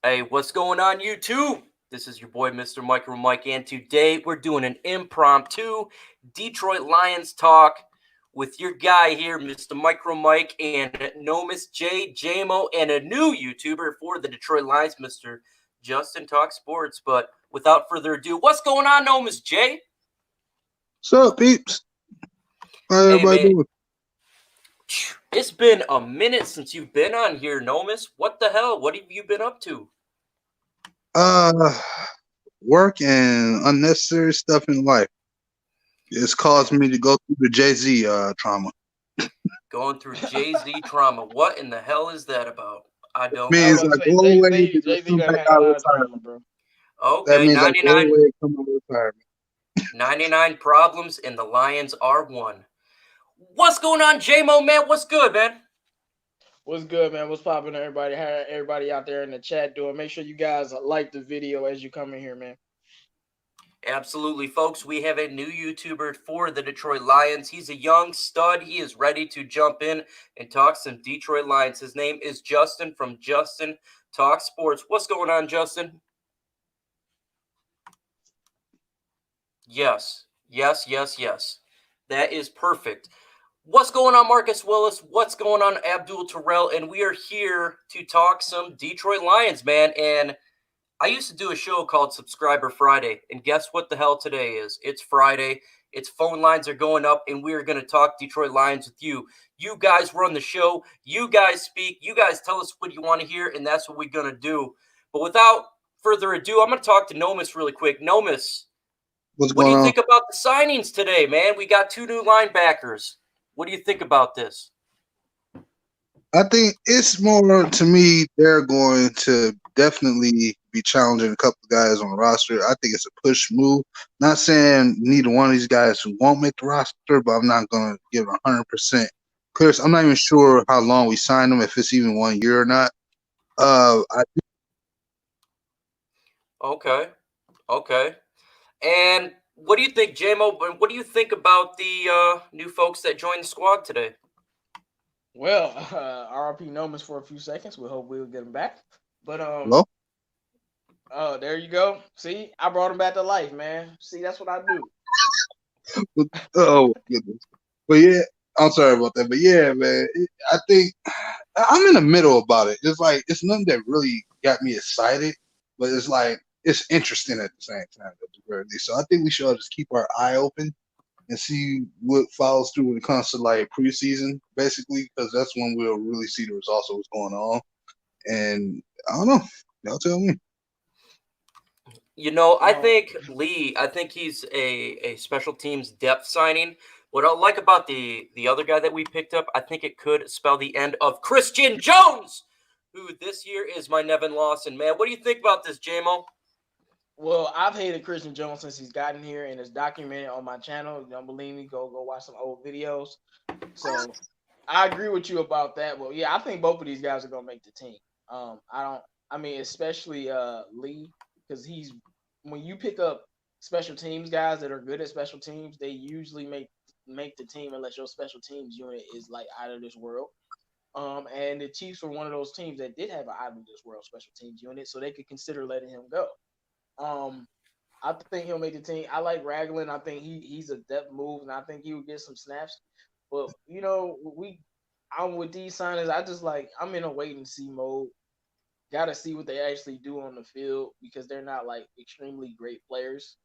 Hey, what's going on, YouTube? This is your boy, Mr. Micro Mike, and today we're doing an impromptu Detroit Lions talk with your guy here, Mr. Micro Mike, and Nomis J, JMO, and a new YouTuber for the Detroit Lions, Mr. Justin Talk Sports. But without further ado, what's going on, Nomis J? What's up, peeps? How everybody doing? It's been a minute since you've been on here, Nomis. What the hell? What have you been up to? Work and unnecessary stuff in life. It's caused me to go through the Jay-Z trauma. Going through Jay-Z trauma. What in the hell is that about? I don't know. Means like all the way Jay-Z done had a lot of trauma, bro. Okay, that means 99. Like all the way come out of retirement. 99 problems and the Lions are one. What's going on, J-Mo, man? What's good, man? What's good, man? What's popping, everybody? How everybody out there in the chat doing? Make sure you guys like the video as you come in here, man. Absolutely, folks. We have a new YouTuber for the Detroit Lions. He's a young stud. He is ready to jump in and talk some Detroit Lions. His name is Justin from Justin Talk Sports. What's going on, Justin? Yes. That is perfect. What's going on, Marcus Willis? What's going on, Abdul Terrell? And we are here to talk some Detroit Lions, man. And I used to do a show called Subscriber Friday. And guess what the hell today is? It's Friday. Its phone lines are going up, and we are going to talk Detroit Lions with you. You guys run the show. You guys speak. You guys tell us what you want to hear, and that's what we're going to do. But without further ado, I'm going to talk to Nomis really quick. Nomis, what do you think about the signings today, man? We got 2 new linebackers. What do you think about this? I think it's more, to me, they're going to definitely be challenging a couple of guys on the roster. I think it's a push move. Not saying neither one of these guys who won't make the roster, but I'm not going to give 100% clear. I'm not even sure how long we signed them, if it's even 1 year or not. Okay. And what do you think, JMO? What do you think about the new folks that joined the squad today? Well, RP Nomis for a few seconds. We hope we'll get him back. But Hello? Oh, there you go. See, I brought him back to life, man. See, that's what I do. Oh goodness. But yeah, I'm sorry about that. But yeah, man, I think I'm in the middle about it. It's like it's nothing that really got me excited, but it's like it's interesting at the same time at the very least. So I think we should all just keep our eye open and see what follows through when it comes to like preseason, basically, because that's when we'll really see the results of what's going on. And I don't know. Y'all tell me. You know, I think he's a special teams depth signing. What I like about the other guy that we picked up, I think it could spell the end of Christian Jones, who this year is my Nevin Lawson, man. What do you think about this, JMO? Well, I've hated Christian Jones since he's gotten here, and it's documented on my channel. You don't believe me? Go watch some old videos. So I agree with you about that. Well, yeah, I think both of these guys are gonna make the team. Especially Lee, because when you pick up special teams guys that are good at special teams, they usually make the team unless your special teams unit is like out of this world. And the Chiefs were one of those teams that did have an out of this world special teams unit, so they could consider letting him go. I think he'll make the team. I like Ragland. I think he's a depth move, and I think he would get some snaps. But you know, I'm with these signings. I'm in a wait and see mode. Got to see what they actually do on the field because they're not like extremely great players,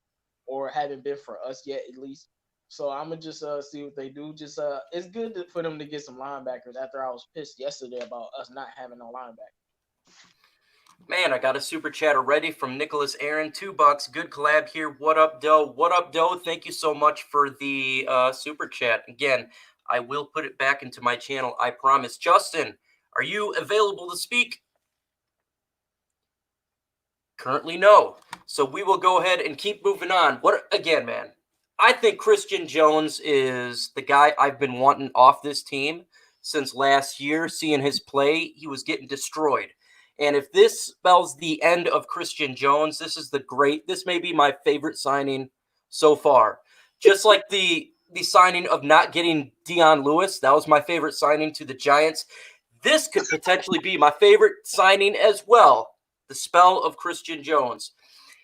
or haven't been for us yet, at least. So I'm gonna just see what they do. It's good for them to get some linebackers after I was pissed yesterday about us not having no linebackers. Man, I got a super chat already from Nicholas Aaron, $2. Good collab here. What up, Doe? What up, Doe? Thank you so much for the super chat. Again, I will put it back into my channel, I promise. Justin, are you available to speak? Currently, no. So we will go ahead and keep moving on. Again, man, I think Christian Jones is the guy I've been wanting off this team since last year. Seeing his play, he was getting destroyed. And if this spells the end of Christian Jones, this may be my favorite signing so far. Just like the signing of not getting Dion Lewis, that was my favorite signing to the Giants. This could potentially be my favorite signing as well. the spell of Christian Jones.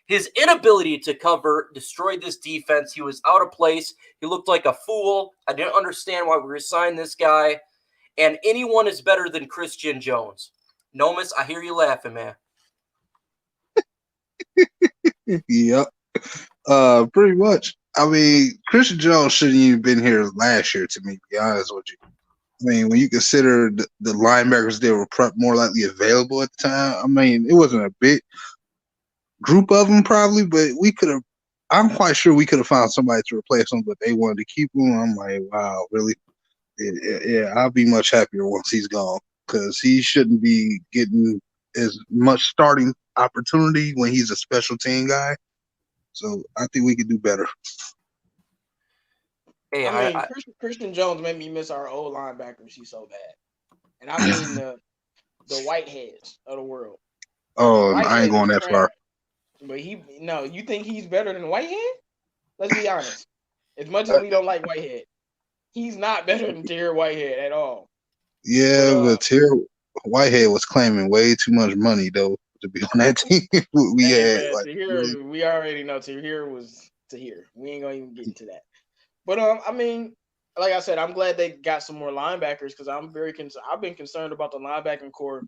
His inability to cover destroyed this defense. He was out of place. He looked like a fool. I didn't understand why we resigned this guy. And anyone is better than Christian Jones. Nomis, I hear you laughing, man. Yep. Pretty much. I mean, Christian Jones shouldn't even been here last year, to me, to be honest with you. I mean, when you consider the linebackers that were more likely available at the time, I mean, it wasn't a big group of them probably, but we could have, I'm quite sure we could have found somebody to replace him, but they wanted to keep him. I'm like, wow, really? Yeah, I'll be much happier once he's gone because he shouldn't be getting as much starting opportunity when he's a special team guy. So I think we could do better. Hey, I mean, Christian Jones made me miss our old linebackers. He's so bad, and I mean the Whiteheads of the world. Oh, Whitehead I ain't going that far. But you think he's better than Whitehead? Let's be honest. As much as we don't like Whitehead, he's not better than Terry Whitehead at all. Yeah, but Terry Whitehead was claiming way too much money though to be on that team. We already know Tahir was Tahir. We ain't gonna even get into that. But I mean, like I said, I'm glad they got some more linebackers because I'm very concerned. I've been concerned about the linebacking core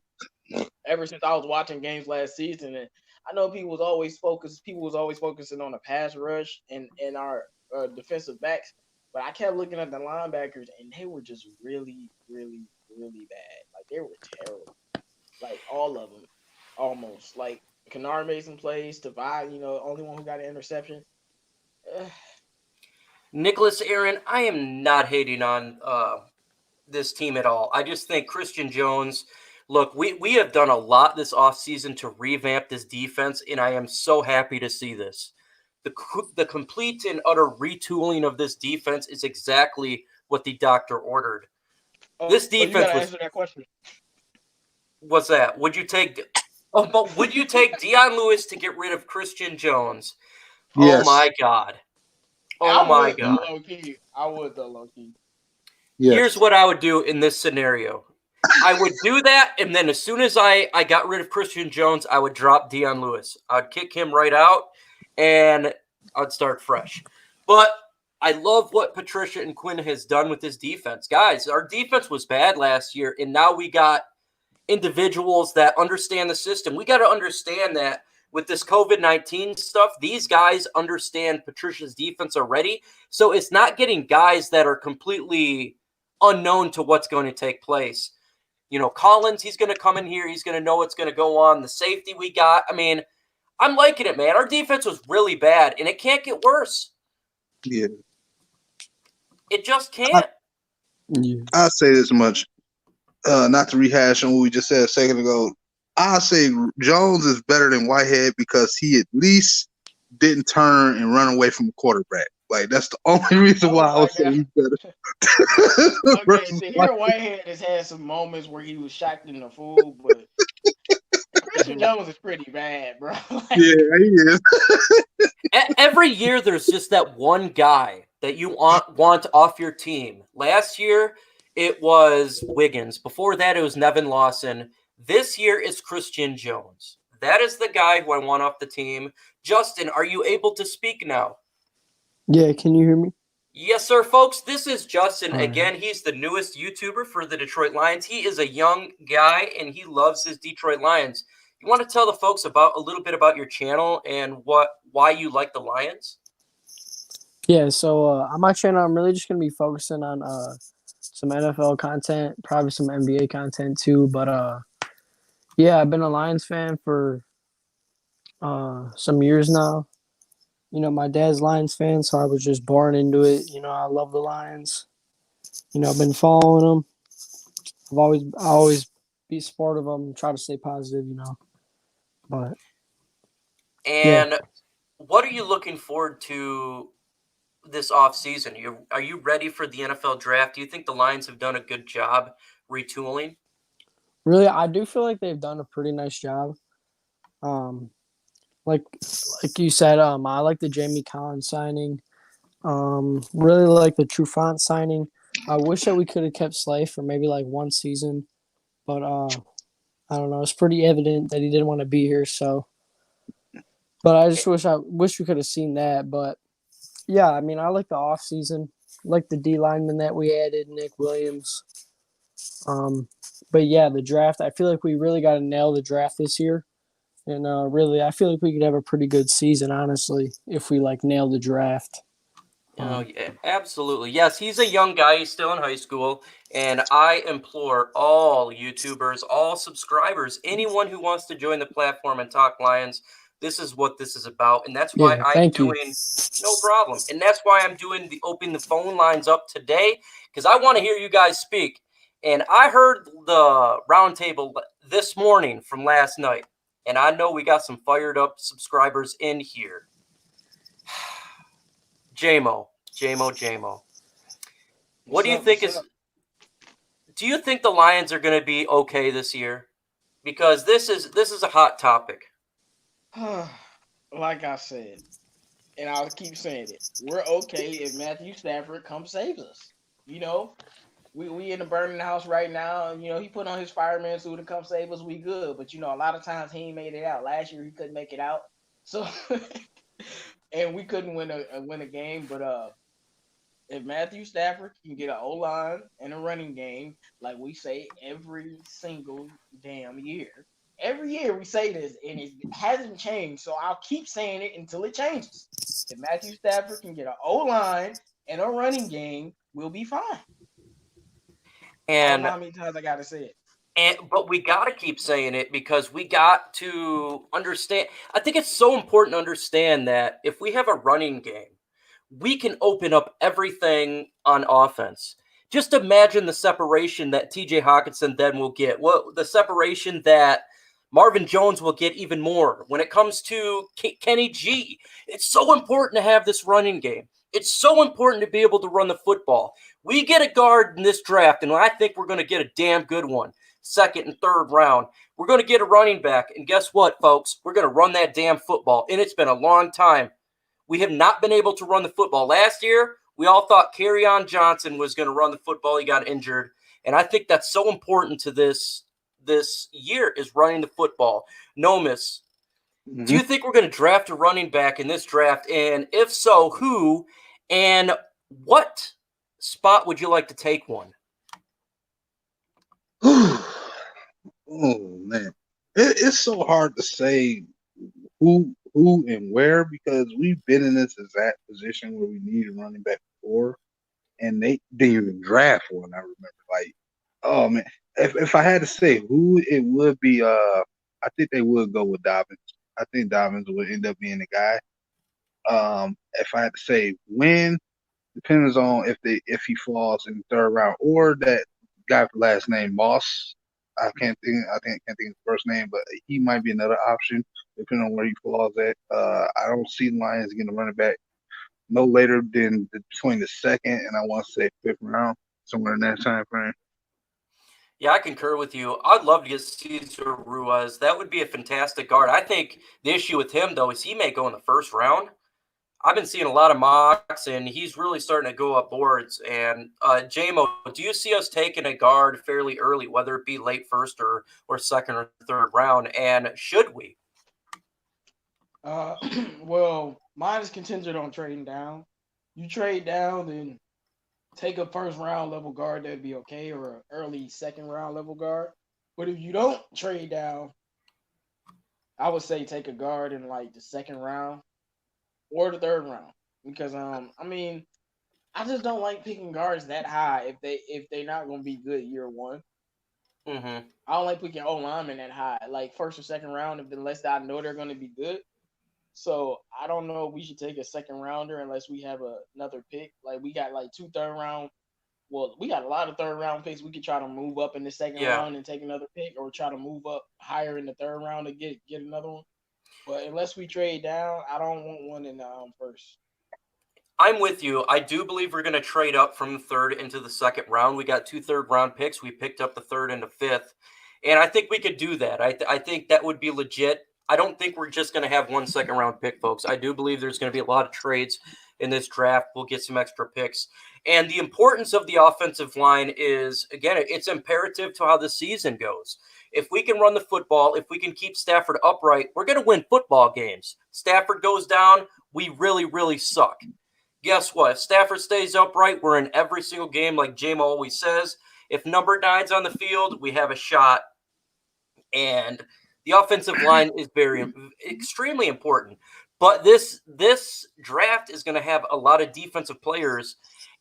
ever since I was watching games last season, and I know people was always focusing on the pass rush and our defensive backs, but I kept looking at the linebackers and they were just really, really, really bad. Like they were terrible. Like all of them, almost. Like Kennard made some plays. Tavai, only one who got an interception. Nicholas Aaron, I am not hating on this team at all. I just think Christian Jones, look, we have done a lot this offseason to revamp this defense, and I am so happy to see this. The complete and utter retooling of this defense is exactly what the doctor ordered. This defense you gotta answer that question. What's that? Would you take Deion Lewis to get rid of Christian Jones? Yes. Oh my God. Oh my God. I would though, low key. Yes. Here's what I would do in this scenario. I would do that, and then as soon as I got rid of Christian Jones, I would drop Deion Lewis. I'd kick him right out, and I'd start fresh. But I love what Patricia and Quinn has done with this defense. Guys, our defense was bad last year, and now we got individuals that understand the system. We got to understand that with this COVID-19 stuff, these guys understand Patricia's defense already. So it's not getting guys that are completely unknown to what's going to take place. Collins, he's going to come in here. He's going to know what's going to go on. The safety we got. I mean, I'm liking it, man. Our defense was really bad, and it can't get worse. Yeah. It just can't. I'll say this much. Not to rehash on what we just said a second ago. I'll say Jones is better than Whitehead because he at least didn't turn and run away from a quarterback. Like, that's the only reason why I would say he's better. Okay, here Whitehead has had some moments where he was shocked in the fool, but Christian Jones is pretty bad, bro. Yeah, he is. Every year there's just that one guy that you want off your team. Last year, it was Wiggins. Before that, it was Nevin Lawson. This year, it's Christian Jones. That is the guy who I want off the team. Justin, are you able to speak now? Yeah, can you hear me? Yes, sir, folks. This is Justin. All right. Again, he's the newest YouTuber for the Detroit Lions. He is a young guy, and he loves his Detroit Lions. You want to tell the folks a little bit about your channel and why you like the Lions? Yeah, so on my channel, I'm really just going to be focusing on some NFL content, probably some NBA content too. But yeah, I've been a Lions fan for some years now. My dad's Lions fan, so I was just born into it. I love the Lions. I've been following them. I always be supportive of them, try to stay positive, But And what are you looking forward to this offseason? Are you ready for the NFL draft? Do you think the Lions have done a good job retooling? Really, I do feel like they've done a pretty nice job. Like you said, I like the Jamie Collins signing. Really like the Trufant signing. I wish that we could have kept Slay for maybe like one season, but I don't know. It's pretty evident that he didn't want to be here. So, but I just wish we could have seen that. But yeah, I mean, I like the offseason, like the D lineman that we added, Nick Williams. But yeah, the draft. I feel like we really got to nail the draft this year, and really, I feel like we could have a pretty good season, honestly, if we like nail the draft. Oh, yeah, absolutely. Yes, he's a young guy. He's still in high school. And I implore all YouTubers, all subscribers, anyone who wants to join the platform and talk Lions, this is what this is about. And that's why Yeah, I'm thank you. doing, no problem. And that's why I'm doing opening the phone lines up today, because I want to hear you guys speak. And I heard the roundtable this morning from last night. And I know we got some fired up subscribers in here. JMO. What do you think is? Do you think the Lions are going to be okay this year? Because this is a hot topic. Like I said, and I'll keep saying it, we're okay if Matthew Stafford comes saves us. You know, we in the burning house right now. You know, he put on his fireman suit and come save us. We good, but you know, a lot of times he ain't made it out. Last year he couldn't make it out, so and we couldn't win a game. But if Matthew Stafford can get an O-line and a running game, like we say every single damn year. Every year we say this, and it hasn't changed, so I'll keep saying it until it changes. If Matthew Stafford can get an O-line and a running game, we'll be fine. And I don't know how many times I got to say it. But we got to keep saying it because we got to understand. I think it's so important to understand that if we have a running game, we can open up everything on offense. Just imagine the separation that TJ Hawkinson then will get. Well, the separation that Marvin Jones will get even more when it comes to Kenny G. It's so important to have this running game. It's so important to be able to run the football. We get a guard in this draft, and I think we're going to get a damn good one. Second and third round. We're going to get a running back. And guess what, folks? We're going to run that damn football. And it's been a long time. We have not been able to run the football. Last year, we all thought Kerryon Johnson was going to run the football. He got injured. And I think that's so important to this year is running the football. Nomis, do you think we're going to draft a running back in this draft? And if so, who? And what spot would you like to take one? Oh man, it's so hard to say who and where because we've been in this exact position where we need a running back before, and they didn't even draft one. I remember, like, oh man, if I had to say who, it would be I think they would go with Dobbins. I think Dobbins would end up being the guy. If I had to say when, depends on if he falls in the third round or that guy with the last name Moss. I can't think of his first name, but he might be another option depending on where he falls at. I don't see the Lions getting a running back no later than between the second and I want to say fifth round, somewhere in that time frame. Yeah, I concur with you. I'd love to get Cesar Ruiz. That would be a fantastic guard. I think the issue with him, though, is he may go in the first round. I've been seeing a lot of mocks, and he's really starting to go up boards. And JMO, do you see us taking a guard fairly early, whether it be late first or second or third round? And should we? Well, mine is contingent on trading down. You trade down, then take a first round level guard, that'd be okay, or an early second round level guard. But if you don't trade down, I would say take a guard in like the second round or the third round. Because I mean, I just don't like picking guards that high if they're not gonna be good year one. Mm-hmm. I don't like picking O-linemen that high, like first or second round, unless I know they're gonna be good. So I don't know if we should take a second rounder unless we have another pick. Like we got like 2 third round. Well, we got a lot of third round picks. We could try to move up in the second round and take another pick, or try to move up higher in the third round to get another one. But unless we trade down, I don't want one in the first. I'm with you. I do believe we're going to trade up from the third into the second round. We got 2 third round picks. We picked up the third and the fifth. And I think we could do that. I think that would be legit. I don't think we're just going to have 1 second round pick, folks. I do believe there's going to be a lot of trades in this draft. We'll get some extra picks. And the importance of the offensive line is, again, it's imperative to how the season goes. If we can run the football, if we can keep Stafford upright, we're going to win football games. Stafford goes down, we really, really suck. Guess what? If Stafford stays upright, we're in every single game, like Jamo always says. If number 9's on the field, we have a shot. And the offensive line is extremely important. But this draft is going to have a lot of defensive players.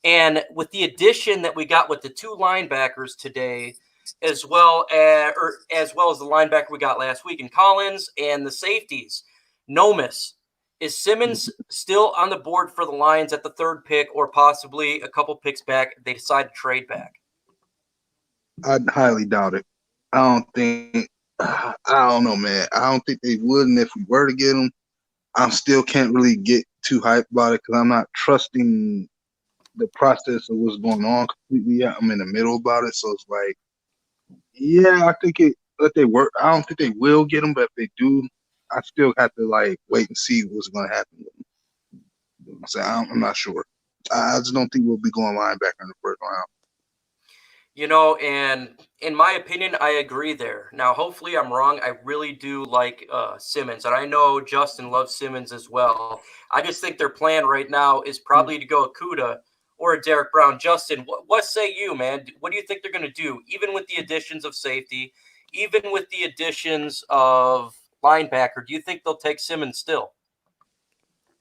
And with the addition that we got with the 2 linebackers today, as well as the linebacker we got last week in Collins and the safeties, Nomis. Is Simmons still on the board for the Lions at the 3rd pick, or possibly a couple picks back, they decide to trade back? I highly doubt it. I don't know, man. I don't think they would, and if we were to get him, I still can't really get too hyped about it because I'm not trusting the process of what's going on completely yet. I'm in the middle about it, so it's like, yeah, I think that they work. I don't think they will get him, but if they do, I still have to like wait and see what's going to happen with him. You know what I'm saying? I'm not sure. I just don't think we'll be going linebacker in the 1st round. You know, and in my opinion, I agree there. Now, hopefully I'm wrong. I really do like Simmons, and I know Justin loves Simmons as well. I just think their plan right now is probably to go Okudah or a Derek Brown. Justin, what say you, man? What do you think they're going to do, even with the additions of safety, even with the additions of linebacker? Do you think they'll take Simmons still?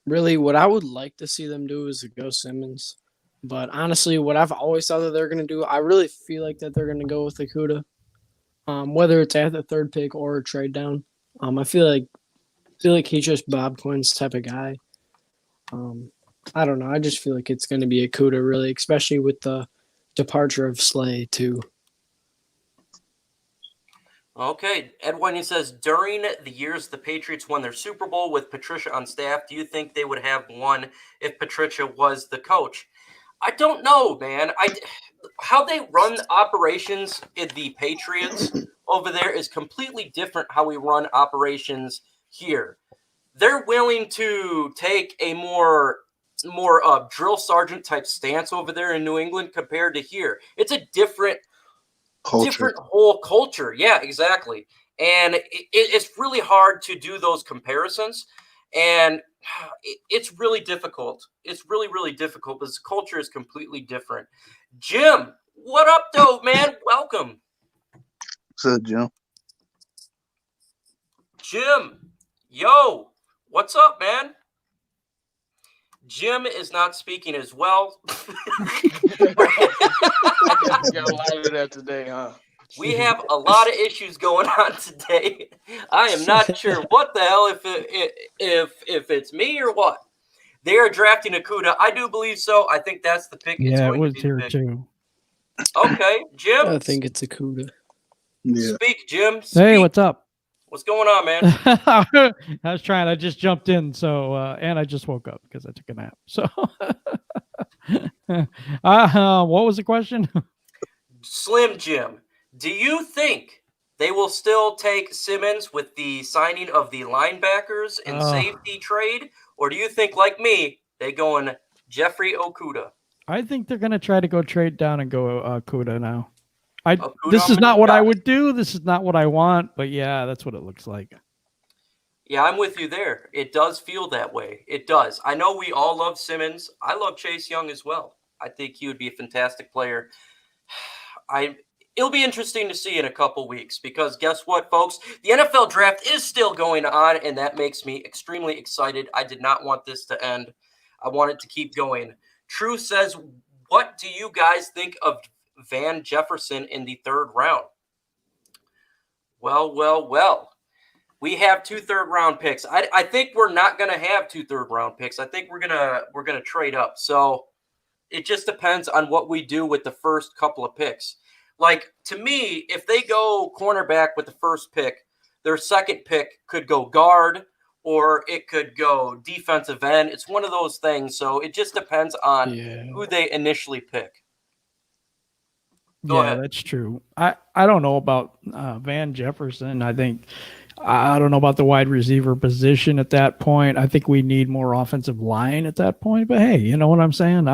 Really, what I would like to see them do is to go Simmons. But honestly, what I've always thought that they're going to do, I really feel like that they're going to go with Okudah. Whether it's at the 3rd pick or a trade down. I feel like he's just Bob Quinn's type of guy. I don't know. I just feel like it's going to be Okudah, really, especially with the departure of Slay, too. Okay. Edwin, he says, during the years the Patriots won their Super Bowl with Patricia on staff, do you think they would have won if Patricia was the coach? I don't know, man. How they run operations in the Patriots over there is completely different how we run operations here. They're willing to take a more drill sergeant type stance over there in New England compared to here. It's a different whole culture. Yeah, exactly. And it's really hard to do those comparisons. And it's really difficult. It's really, really difficult because the culture is completely different. Jim, what up, though, man? Welcome. What's up, Jim? Jim, yo, what's up, man? Jim is not speaking as well. I got a lot of that today, huh? We have a lot of issues going on today. I am not sure what the hell if it's me or what. They are drafting Okudah. I do believe so. I think that's the pick. Yeah, it was here too. Okay, Jim. I think it's Okudah. Yeah. Speak, Jim. Speak. Hey, what's up? What's going on, man? I just jumped in, so and I just woke up because I took a nap. So, what was the question? Slim Jim, do you think they will still take Simmons with the signing of the linebackers and safety trade, or do you think, like me, they going Jeffrey Okudah? I think they're gonna try to go trade down and go Okudah now. This is not what I would do. This is not what I want, but yeah, that's what it looks like. Yeah, I'm with you there. It does feel that way. It does. I know we all love Simmons. I love Chase Young as well. I think he would be a fantastic player. It'll be interesting to see in a couple weeks because guess what, folks? The NFL draft is still going on, and that makes me extremely excited. I did not want this to end. I want it to keep going. True says, what do you guys think of Van Jefferson in the 3rd round? Well. We have 2 3rd-round picks. I think we're not going to have 2 3rd-round picks. I think we're gonna trade up. So it just depends on what we do with the first couple of picks. Like, to me, if they go cornerback with the first pick, their second pick could go guard or it could go defensive end. It's one of those things. So it just depends on who they initially pick. Go ahead. That's true. I don't know about Van Jefferson. I don't know about the wide receiver position at that point. I think we need more offensive line at that point. But hey, you know what I'm saying?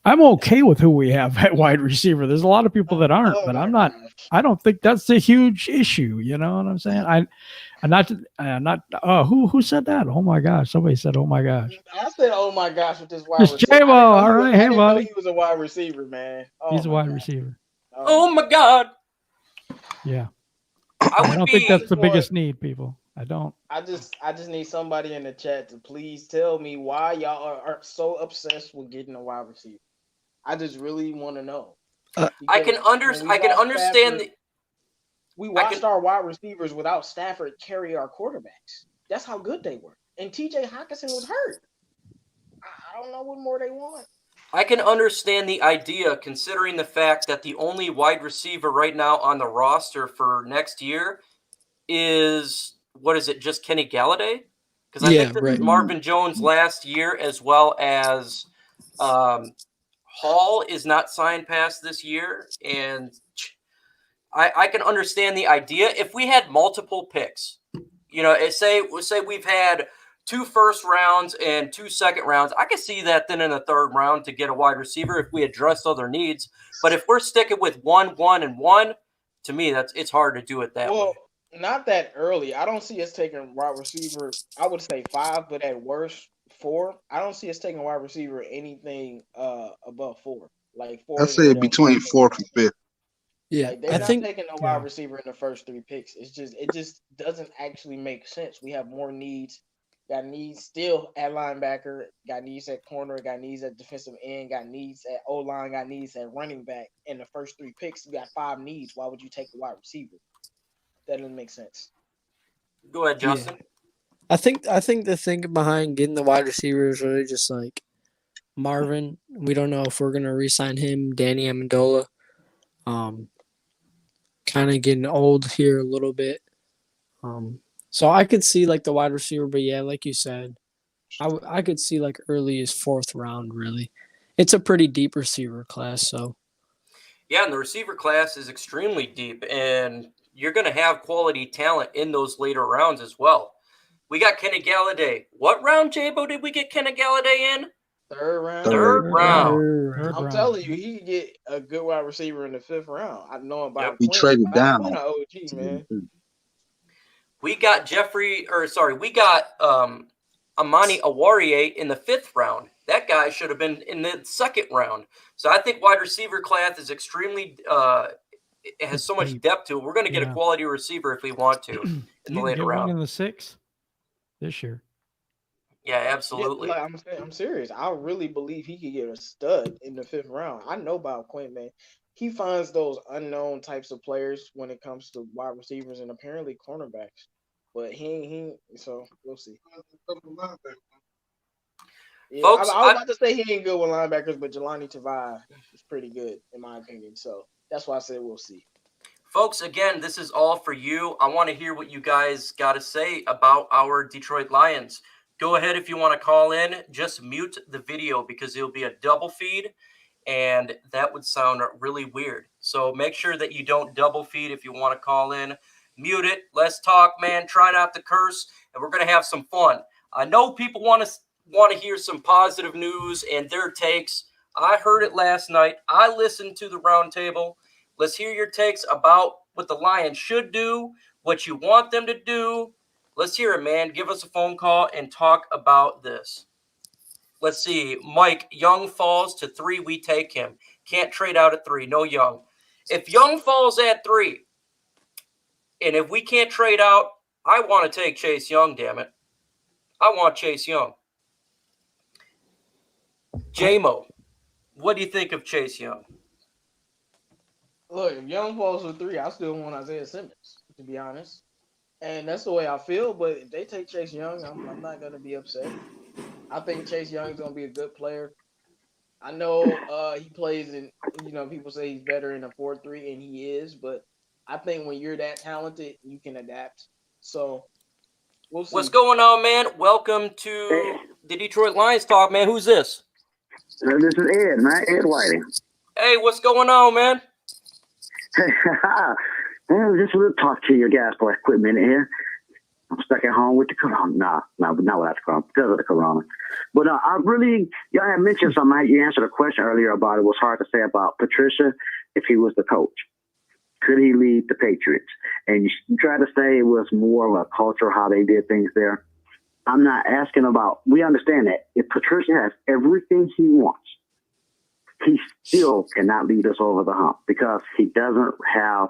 I'm okay with who we have at wide receiver. There's a lot of people that aren't, but I'm not. I don't think that's a huge issue. You know what I'm saying? I'm not. Who said that? Oh my gosh! Somebody said, "Oh my gosh." I said, "Oh my gosh," with this wide It's receiver. J-Mo. All right, I hey didn't know buddy. he was a wide receiver, man. Oh, He's a my wide God. receiver. Oh my God. Yeah. I don't think that's the biggest need, people. I don't. I just need somebody in the chat to please tell me why y'all are so obsessed with getting a wide receiver. I just really want to know. I can understand we watched our wide receivers without Stafford carry our quarterbacks. That's how good they were. And TJ Hockenson was hurt. I don't know what more they want. I can understand the idea, considering the fact that the only wide receiver right now on the roster for next year is, what is it, just Kenny Galladay? Because I think that Marvin Jones last year, as well as Hall, is not signed past this year. And I can understand the idea. If we had multiple picks, you know, say we've had 2 first rounds and 2 second rounds, I could see that then in the 3rd round to get a wide receiver if we address other needs. But if we're sticking with 1, 1, and 1, to me, it's hard to do it that way. Not that early. I don't see us taking wide receiver. I would say 5, but at worst 4. I don't see us taking wide receiver anything above 4. Like 4. I say between 4th and 5th. Yeah, like they're not taking a wide receiver in the first 3 picks. It just doesn't actually make sense. We have more needs. Got needs still at linebacker. Got needs at corner. Got needs at defensive end. Got needs at O-line. Got needs at running back. In the first 3 picks, you got 5 needs. Why would you take a wide receiver? That doesn't make sense. Go ahead, Justin. Yeah. I think the thing behind getting the wide receiver is really just like Marvin. We don't know if we're gonna re-sign him. Danny Amendola, kind of getting old here a little bit. So I could see like the wide receiver, but yeah, like you said, I could see like early as 4th round. Really, it's a pretty deep receiver class. So yeah, and the receiver class is extremely deep, and you're going to have quality talent in those later rounds as well. We got Kenny Galladay. What round, J-Bo, did we get Kenny Galladay in? 3rd round. 3rd round. I'm telling you, he could get a good wide receiver in the 5th round. I know about He traded down. OG, man. We got Amani Awarie in the 5th round. That guy should have been in the 2nd round. So I think wide receiver class is extremely it has so much depth to it. We're going to get a quality receiver if we want to in the later round. In the 6th this year. Yeah, absolutely. Yeah, I'm serious. I really believe he could get a stud in the 5th round. I know about Quinn, man. He finds those unknown types of players when it comes to wide receivers and apparently cornerbacks. But he so we'll see. Yeah, Folks, I was about to say he ain't good with linebackers, but Jelani Tavai is pretty good in my opinion. So that's why I said we'll see. Folks, again, this is all for you. I want to hear what you guys got to say about our Detroit Lions. Go ahead if you want to call in. Just mute the video because it'll be a double feed, and that would sound really weird. So make sure that you don't double feed if you want to call in. Mute it. Let's talk, man. Try not to curse, and we're going to have some fun. I know people want to hear some positive news and their takes. I heard it last night. I listened to the roundtable. Let's hear your takes about what the Lions should do, what you want them to do. Let's hear it, man. Give us a phone call and talk about this. Let's see. Mike, Young falls to 3. We take him. Can't trade out at 3. No Young. If Young falls at 3, and if we can't trade out, I want to take Chase Young, damn it. I want Chase Young. J-Mo, what do you think of Chase Young? Look, if Young falls to 3, I still want Isaiah Simmons, to be honest. And that's the way I feel. But if they take Chase Young, I'm not going to be upset. I think Chase Young is going to be a good player. I know he plays in, people say he's better in a 4-3, and he is. But I think when you're that talented, you can adapt. So we'll see. What's going on, man? Welcome to the Detroit Lions Talk, man. Who's this? This is Ed, man. Ed Whiting. Hey, what's going on, man? Well, just want to talk to you guys for a quick minute here. I'm stuck at home with the corona. Not without the corona, because of the corona. But I really, y'all had mentioned something. You answered a question earlier about it was hard to say about Patricia if he was the coach. Could he lead the Patriots? And you try to say it was more of a culture, how they did things there. I'm not asking about, we understand that if Patricia has everything he wants, he still cannot lead us over the hump because he doesn't have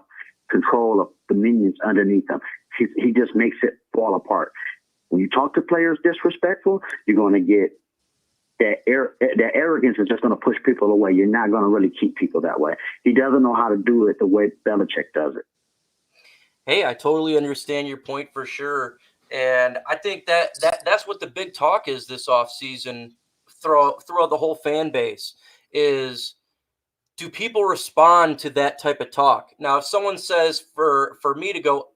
control of the minions underneath him. He just makes it fall apart. When you talk to players disrespectful, you're going to get that arrogance is just going to push people away. You're not going to really keep people that way. He doesn't know how to do it the way Belichick does it. Hey, I totally understand your point for sure. And I think that's what the big talk is this offseason throughout the whole fan base is, do people respond to that type of talk? Now, if someone says for me to go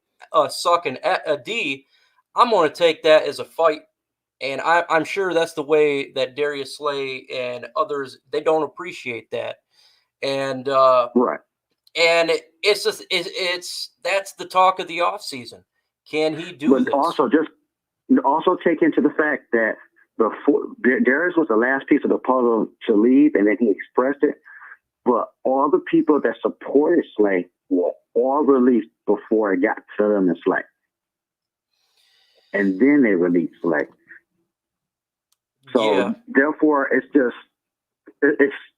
suck a D, I'm going to take that as a fight. And I'm sure that's the way that Darius Slay and others, they don't appreciate that. And right. And it's just that's the talk of the offseason. Can he do this? Also take into the fact that Darius was the last piece of the puzzle to leave, and then he expressed it. But all the people that supported Slay were all released before it got to them and Slay. And then they released Slay. So therefore, it's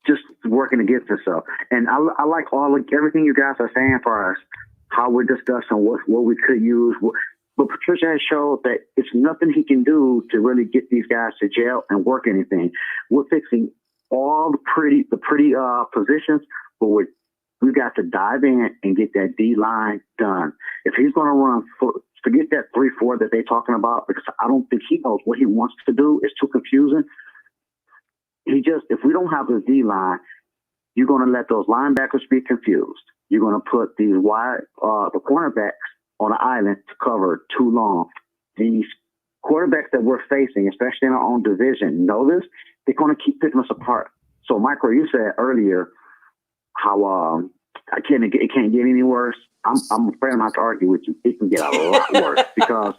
just working against itself. And I like everything you guys are saying for us, how we're discussing what we could use. But Patricia has showed that it's nothing he can do to really get these guys to jail and work anything. We're fixing all the pretty positions, but we've got to dive in and get that D line done. If he's going to run, forget that 3-4 that they're talking about, because I don't think he knows what he wants to do. It's too confusing. If we don't have the D line, you're going to let those linebackers be confused. You're going to put these the cornerbacks on an island to cover too long. These quarterbacks that we're facing, especially in our own division, know this. They're going to keep picking us apart. So, Michael, you said earlier how it can't get any worse. I'm afraid I'm going to have to argue with you. It can get a lot worse because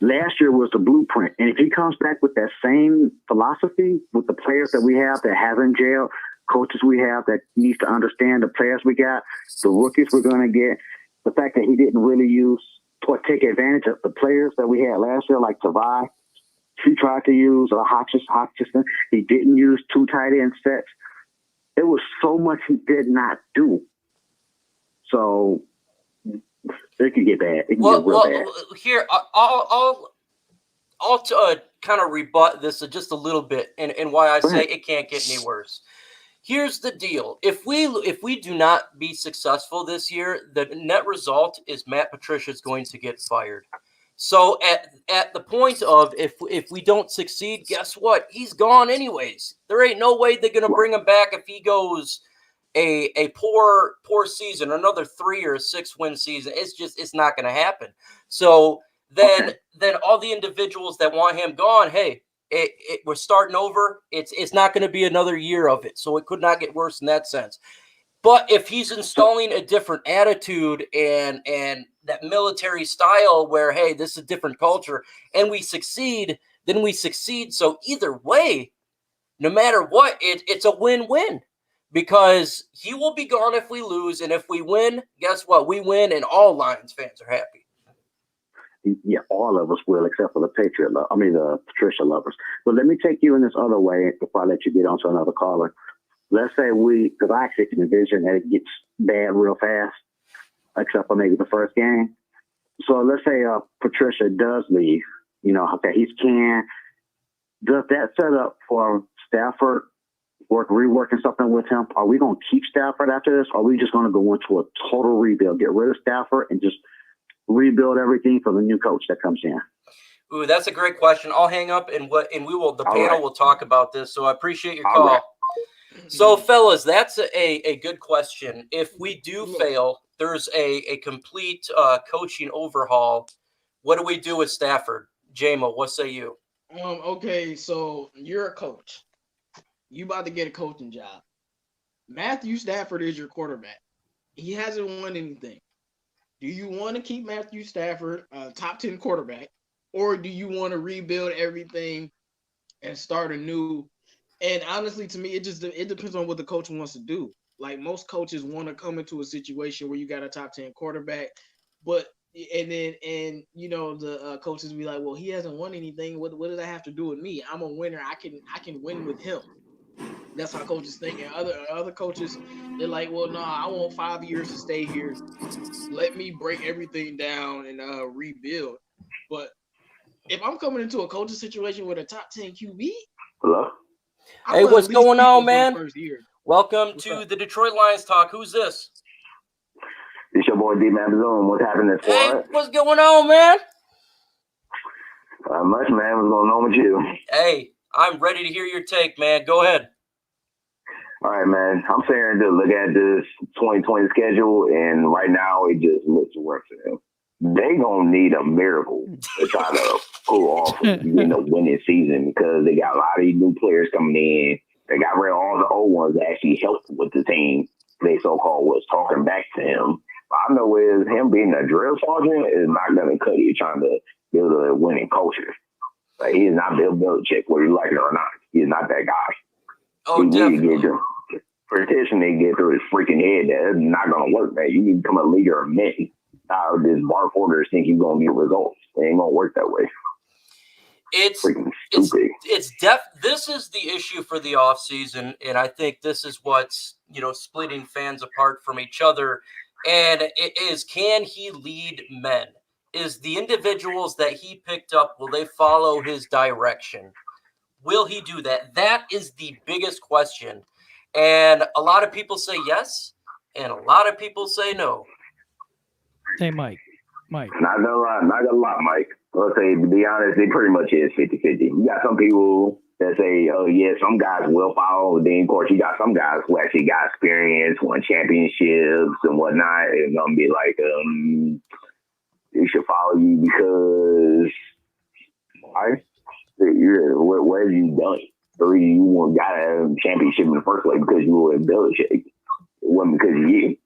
last year was the blueprint. And if he comes back with that same philosophy with the players that we have that have in jail, coaches we have that needs to understand the players we got, the rookies we're going to get, the fact that he didn't really use or take advantage of the players that we had last year, like Tavai. He tried to use Hutchinson. He didn't use 2 tight end sets. It was so much he did not do. So it could get bad. It can get real bad. Here, I'll kind of rebut this just a little bit, and why I say it can't get any worse. Here's the deal: if we do not be successful this year, the net result is Matt Patricia is going to get fired. So at the point of if we don't succeed, guess what? He's gone anyways. There ain't no way they're going to bring him back if he goes a poor season, another 3 or 6 win season. It's not going to happen. So then all the individuals that want him gone, hey, we're starting over. It's not going to be another year of it. So it could not get worse in that sense. But if he's installing a different attitude and that military style where, hey, this is a different culture and we succeed, then we succeed. So either way, no matter what, it's a win-win because he will be gone if we lose. And if we win, guess what? We win and all Lions fans are happy. Yeah, all of us will, except for the the Patricia lovers. But let me take you in this other way before I let you get on to another caller. Let's say because I actually can envision that it gets bad real fast, except for maybe the first game. So let's say Patricia does leave. He's can. Does that set up for Stafford reworking something with him? Are we going to keep Stafford after this? Or are we just going to go into a total rebuild, get rid of Stafford, and just rebuild everything for the new coach that comes in? Ooh, that's a great question. I'll hang up and the panel will talk about this. So I appreciate your call. Right. So, fellas, that's a good question. If we do fail, there's a complete coaching overhaul. What do we do with Stafford? J-Mo, what say you? Okay, so you're a coach. You about to get a coaching job. Matthew Stafford is your quarterback. He hasn't won anything. Do you want to keep Matthew Stafford, top 10 quarterback, or do you want to rebuild everything and start anew? And honestly, to me, it depends on what the coach wants to do. Like most coaches want to come into a situation where you got a top 10 quarterback, but and you know the coaches be like, well, he hasn't won anything. What does that have to do with me? I'm a winner. I can win with him. That's how coaches think. And other coaches, they're like, well, no, I want 5 years to stay here. Let me break everything down and rebuild. But if I'm coming into a coaching situation with a top 10 QB, Hello? Hey, what's going on, man? First year. Welcome to the Detroit Lions Talk. Who's this? It's your boy D-Man Zoom. What's happening, Hey, squad? what's going on, man? Not much, man. What's going on with you? Hey, I'm ready to hear your take, man. Go ahead. All right, man. I'm saying to look at this 2020 schedule, and right now it just looks worse for them. They gonna need a miracle to try to pull off a winning season because they got a lot of these new players coming in. They got rid of all the old ones that actually helped with the team. They so-called was talking back to him. I know is him being a drill sergeant is not gonna cut it trying to build a winning culture. Like, he is not Bill Belichick, whether you like it or not. He's not that guy. Oh, he definitely. Need to get petition they get through his freaking head. That's not gonna work, man. You need to become a leader of men. Now this bar orders think you're gonna get results. It ain't gonna work that way. It's freaking stupid. This is the issue for the offseason, and I think this is what's splitting fans apart from each other. And it is, can he lead men? Is the individuals that he picked up, will they follow his direction? Will he do that? That is the biggest question. And a lot of people say yes, and a lot of people say no. Hey, Mike. Not gonna lie, Mike. Let's say, to be honest, it pretty much is 50-50. You got some people that say, oh, yeah, some guys will follow. Then, of course, you got some guys who actually got experience, won championships and whatnot. It's going to be like, they should follow you because, why? What have you done? Or you got a championship in the first place because you were in Belichick. It wasn't because of you.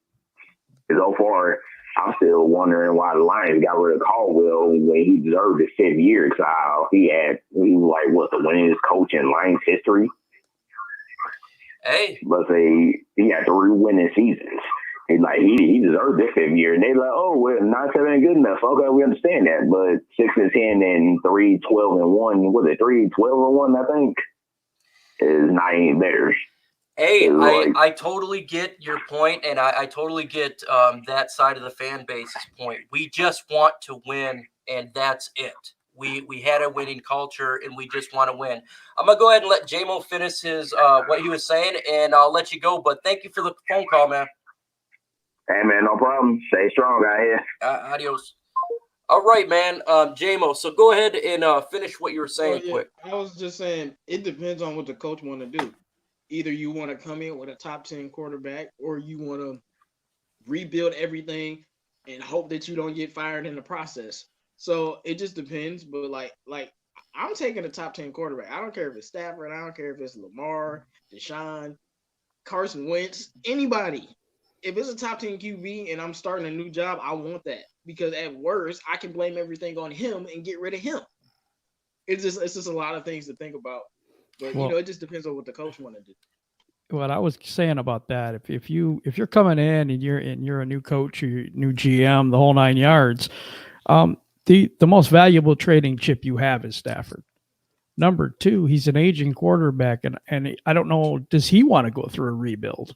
So far, I'm still wondering why the Lions got rid of Caldwell when he deserved his 5th year. Because he was like, what, the winningest coach in Lions history? Hey. Let's say he had 3 winning seasons. He deserved this 5th year. And they like, oh, well, 9-7 ain't good enough. Okay, we understand that. But 6-10 and 3-12-1, was it 3-12-1, I think, is not any better. Hey, I totally get your point, and I totally get that side of the fan base's point. We just want to win, and that's it. We had a winning culture, and we just want to win. I'm going to go ahead and let J-Mo finish his what he was saying, and I'll let you go. But thank you for the phone call, man. Hey, man, no problem. Stay strong out here. Adios. All right, man. J-Mo, so go ahead and finish what you were saying quick. I was just saying it depends on what the coach want to do. Either you want to come in with a top 10 quarterback or you want to rebuild everything and hope that you don't get fired in the process. So it just depends. But like I'm taking a top 10 quarterback. I don't care if it's Stafford. I don't care if it's Lamar, Deshaun, Carson Wentz, anybody. If it's a top 10 QB and I'm starting a new job, I want that. Because at worst, I can blame everything on him and get rid of him. It's just a lot of things to think about. But it just depends on what the coach want to do. What I was saying about that, if you're coming in and you're a new coach or you're new GM, the whole 9 yards, the most valuable trading chip you have is Stafford. Number 2, he's an aging quarterback, and I don't know, does he want to go through a rebuild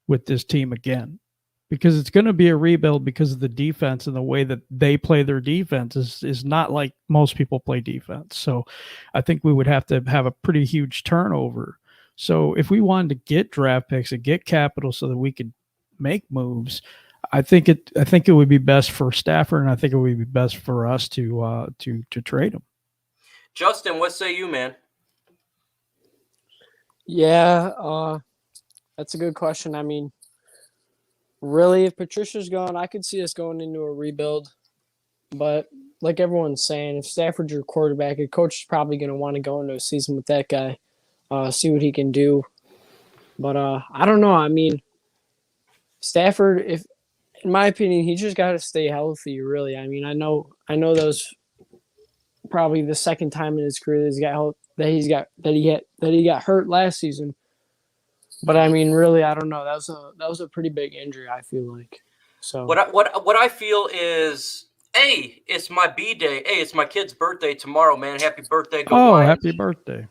with this team again? Because it's going to be a rebuild because of the defense, and the way that they play their defense is not like most people play defense. So I think we would have to have a pretty huge turnover. So if we wanted to get draft picks and get capital so that we could make moves, I think it would be best for Stafford, and I think it would be best for us to trade him. Justin, what say you, man? Yeah, that's a good question. I mean, really, if Patricia's gone, I could see us going into a rebuild. But like everyone's saying, if Stafford's your quarterback, a coach is probably going to want to go into a season with that guy, see what he can do. But I don't know. I mean, Stafford, in my opinion, he just got to stay healthy, really. I mean, I know those probably the second time in his career that he got hurt last season. But I mean, really, I don't know. That was a pretty big injury, I feel like. So What I feel is, hey, it's my B-day. Hey, it's my kid's birthday tomorrow, man. Happy birthday, go Oh, Lions. happy birthday.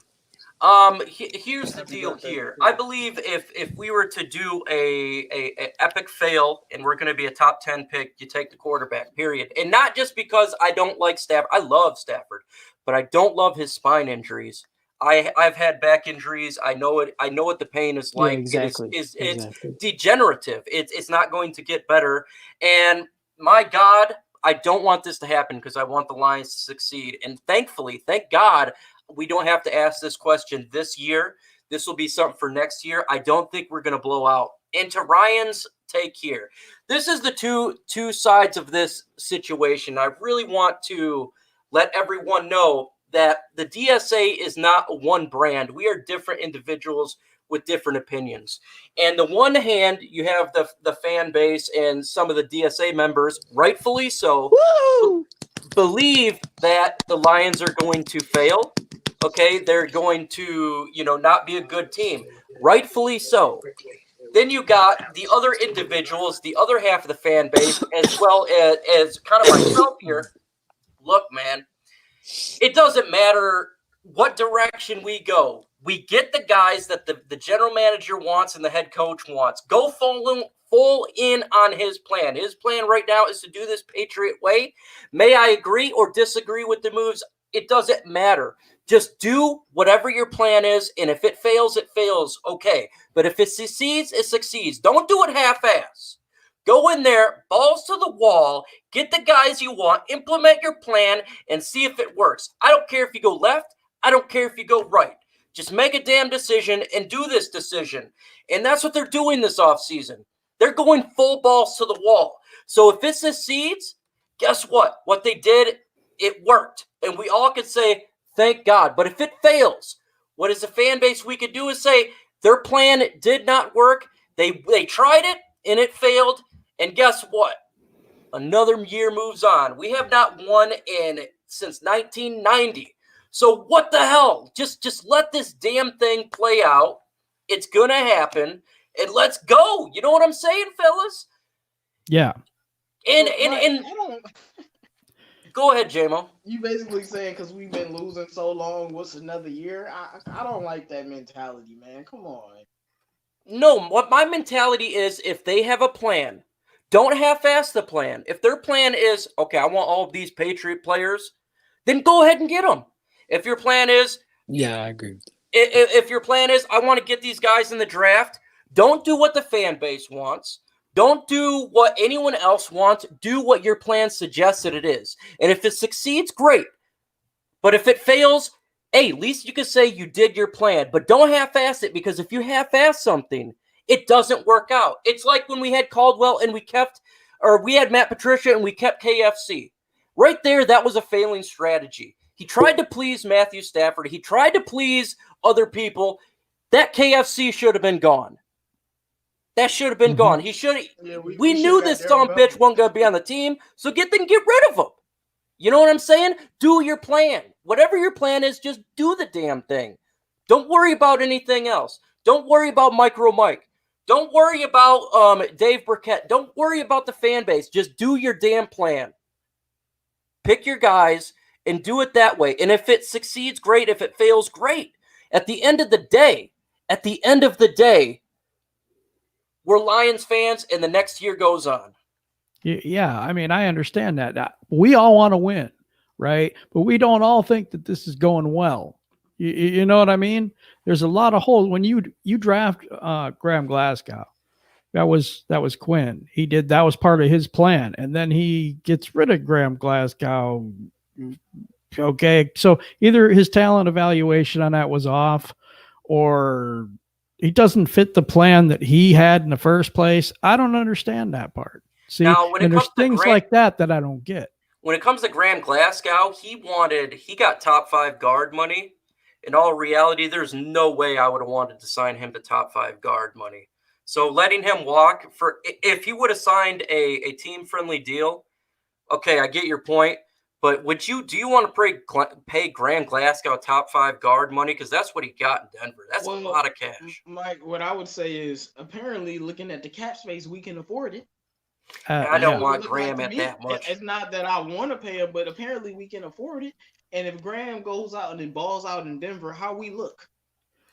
Here's the Happy deal birthday, here. Chris. I believe if we were to do a epic fail and we're going to be a top 10 pick, you take the quarterback, period. And not just because I don't like Stafford. I love Stafford, but I don't love his spine injuries. I've had back injuries. I know it. I know what the pain is like. exactly. It's Exactly. degenerative. It's not going to get better. And my God, I don't want this to happen because I want the Lions to succeed. And thankfully, thank God, we don't have to ask this question this year. This will be something for next year. I don't think we're going to blow out. And to Ryan's take here, this is the two sides of this situation. I really want to let everyone know that the DSA is not one brand. We are different individuals with different opinions. And the one hand, you have the fan base and some of the DSA members, rightfully so, believe that the Lions are going to fail. Okay, they're going to, not be a good team. Rightfully so. Then you got the other individuals, the other half of the fan base, as well as kind of myself here. Look, man, it doesn't matter what direction we go. We get the guys that the general manager wants and the head coach wants. Go full in on his plan. His plan right now is to do this Patriot way. May I agree or disagree with the moves? It doesn't matter. Just do whatever your plan is, and if it fails, it fails. Okay. But if it succeeds, it succeeds. Don't do it half-ass. Go in there, balls to the wall, get the guys you want, implement your plan, and see if it works. I don't care if you go left. I don't care if you go right. Just make a damn decision and do this decision. And that's what they're doing this offseason. They're going full balls to the wall. So if it succeeds, guess what? What they did, it worked. And we all could say, thank God. But if it fails, what is the fan base we could do is say their plan did not work. They tried it and it failed. And guess what? Another year moves on. We have not won since 1990. So what the hell? Just let this damn thing play out. It's gonna happen, and let's go. You know what I'm saying, fellas? Yeah. And I don't. Go ahead, JMO. You basically saying because we've been losing so long, what's another year? I don't like that mentality, man. Come on. No, what my mentality is, if they have a plan, don't half-ass the plan. If their plan is, okay, I want all of these Patriot players, then go ahead and get them. If your plan is, Yeah, I agree. if your plan is, I want to get these guys in the draft, don't do what the fan base wants. Don't do what anyone else wants. Do what your plan suggests that it is. And if it succeeds, great. But if it fails, hey, at least you can say you did your plan. But don't half-ass it, because if you half-ass something, it doesn't work out. It's like when we had Caldwell and we had Matt Patricia and we kept KFC. Right there, that was a failing strategy. He tried to please Matthew Stafford. He tried to please other people. That KFC should have been gone. That should have been gone. He should. Yeah, we knew this dumb bitch wasn't going to be on the team, so get rid of him. You know what I'm saying? Do your plan. Whatever your plan is, just do the damn thing. Don't worry about anything else. Don't worry about Micro Mike. Don't worry about Dave Burkett. Don't worry about the fan base. Just do your damn plan. Pick your guys and do it that way. And if it succeeds, great. If it fails, great. At the end of the day, we're Lions fans, and the next year goes on. Yeah, I mean, I understand that. We all want to win, right? But we don't all think that this is going well. You know what I mean? There's a lot of holes. When you draft Graham Glasgow, that was Quinn. That was part of his plan, and then he gets rid of Graham Glasgow. Okay, so either his talent evaluation on that was off, or he doesn't fit the plan that he had in the first place. I don't understand that part. See, now, and there's things like that I don't get. When it comes to Graham Glasgow, he got top 5 guard money. In all reality, there's no way I would have wanted to sign him to top 5 guard money. So letting him walk if he would have signed a team-friendly deal, okay, I get your point. But do you want to pay Graham Glasgow top 5 guard money? Because that's what he got in Denver. That's a lot of cash. Mike, what I would say is apparently looking at the cap space, we can afford it. I don't want Graham at that much. It's not that I want to pay him, but apparently we can afford it. And if Graham goes out and then balls out in Denver, how we look?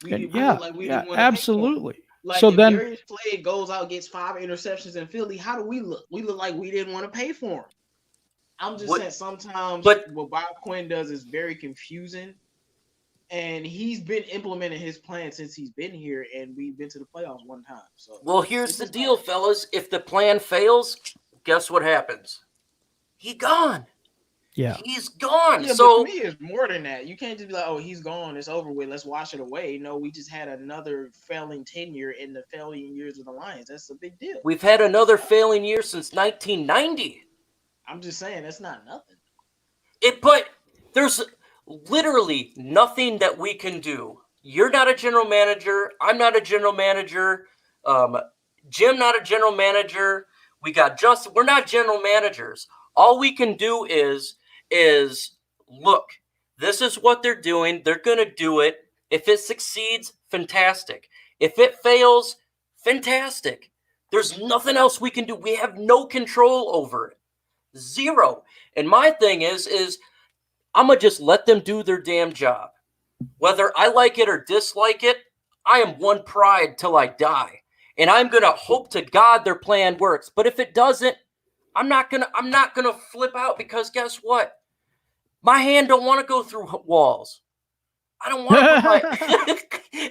We look like we didn't want to absolutely. Pay for him. So if then Darius Slade goes out, gets 5 interceptions in Philly, how do we look? We look like we didn't want to pay for him. I'm just saying sometimes what Bob Quinn does is very confusing. And he's been implementing his plan since he's been here, and we've been to the playoffs one time. So, well, here's the deal, fellas. If the plan fails, guess what happens? He's gone. Yeah. He's gone. Yeah, so but to me, it's more than that. You can't just be like, oh, he's gone. It's over with. Let's wash it away. No, we just had another failing tenure in the failing years of the Lions. That's a big deal. We've had another failing year since 1990. I'm just saying that's not nothing. But there's literally nothing that we can do. You're not a general manager. I'm not a general manager. Jim not a general manager. We got Justin. We're not general managers. All we can do is look. This is what they're doing. They're going to do it. If it succeeds, fantastic. If it fails, fantastic. There's nothing else we can do. We have no control over it. Zero. And my thing is I'm going to just let them do their damn job. Whether I like it or dislike it, I am one pride till I die. And I'm going to hope to God their plan works. But if it doesn't, I'm not going to flip out, because guess what? My hand don't want to go through walls. I don't want to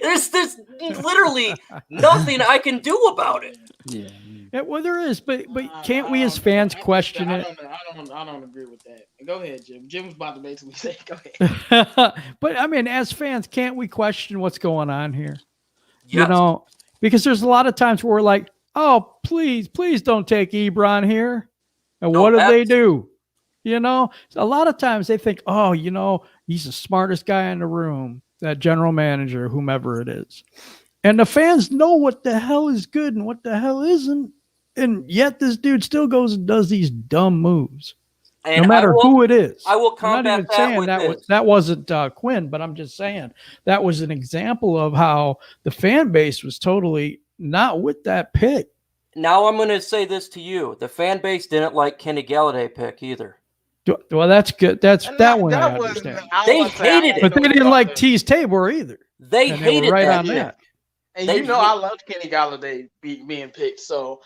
there's literally nothing I can do about it. Yeah. Well, there is, but can't we as fans question it? I don't agree with that. Go ahead, Jim. Jim's about to basically say, go ahead. But I mean, as fans, can't we question what's going on here? Yes. You know, because there's a lot of times where we're like, oh, please don't take Ebron here. And what do they do? You know, a lot of times they think, oh, you know, he's the smartest guy in the room, that general manager, whomever it is. And the fans know what the hell is good and what the hell isn't. And yet this dude still goes and does these dumb moves. And no matter who it is. I will combat that wasn't Quinn, but I'm just saying that was an example of how the fan base was totally not with that pick. Now I'm going to say this to you. The fan base didn't like Kenny Galladay pick either. Well, that's good. That one I understand. They hated it. But they didn't like Tease Tabor either. They hated that. That. And I loved Kenny Galladay being picked. So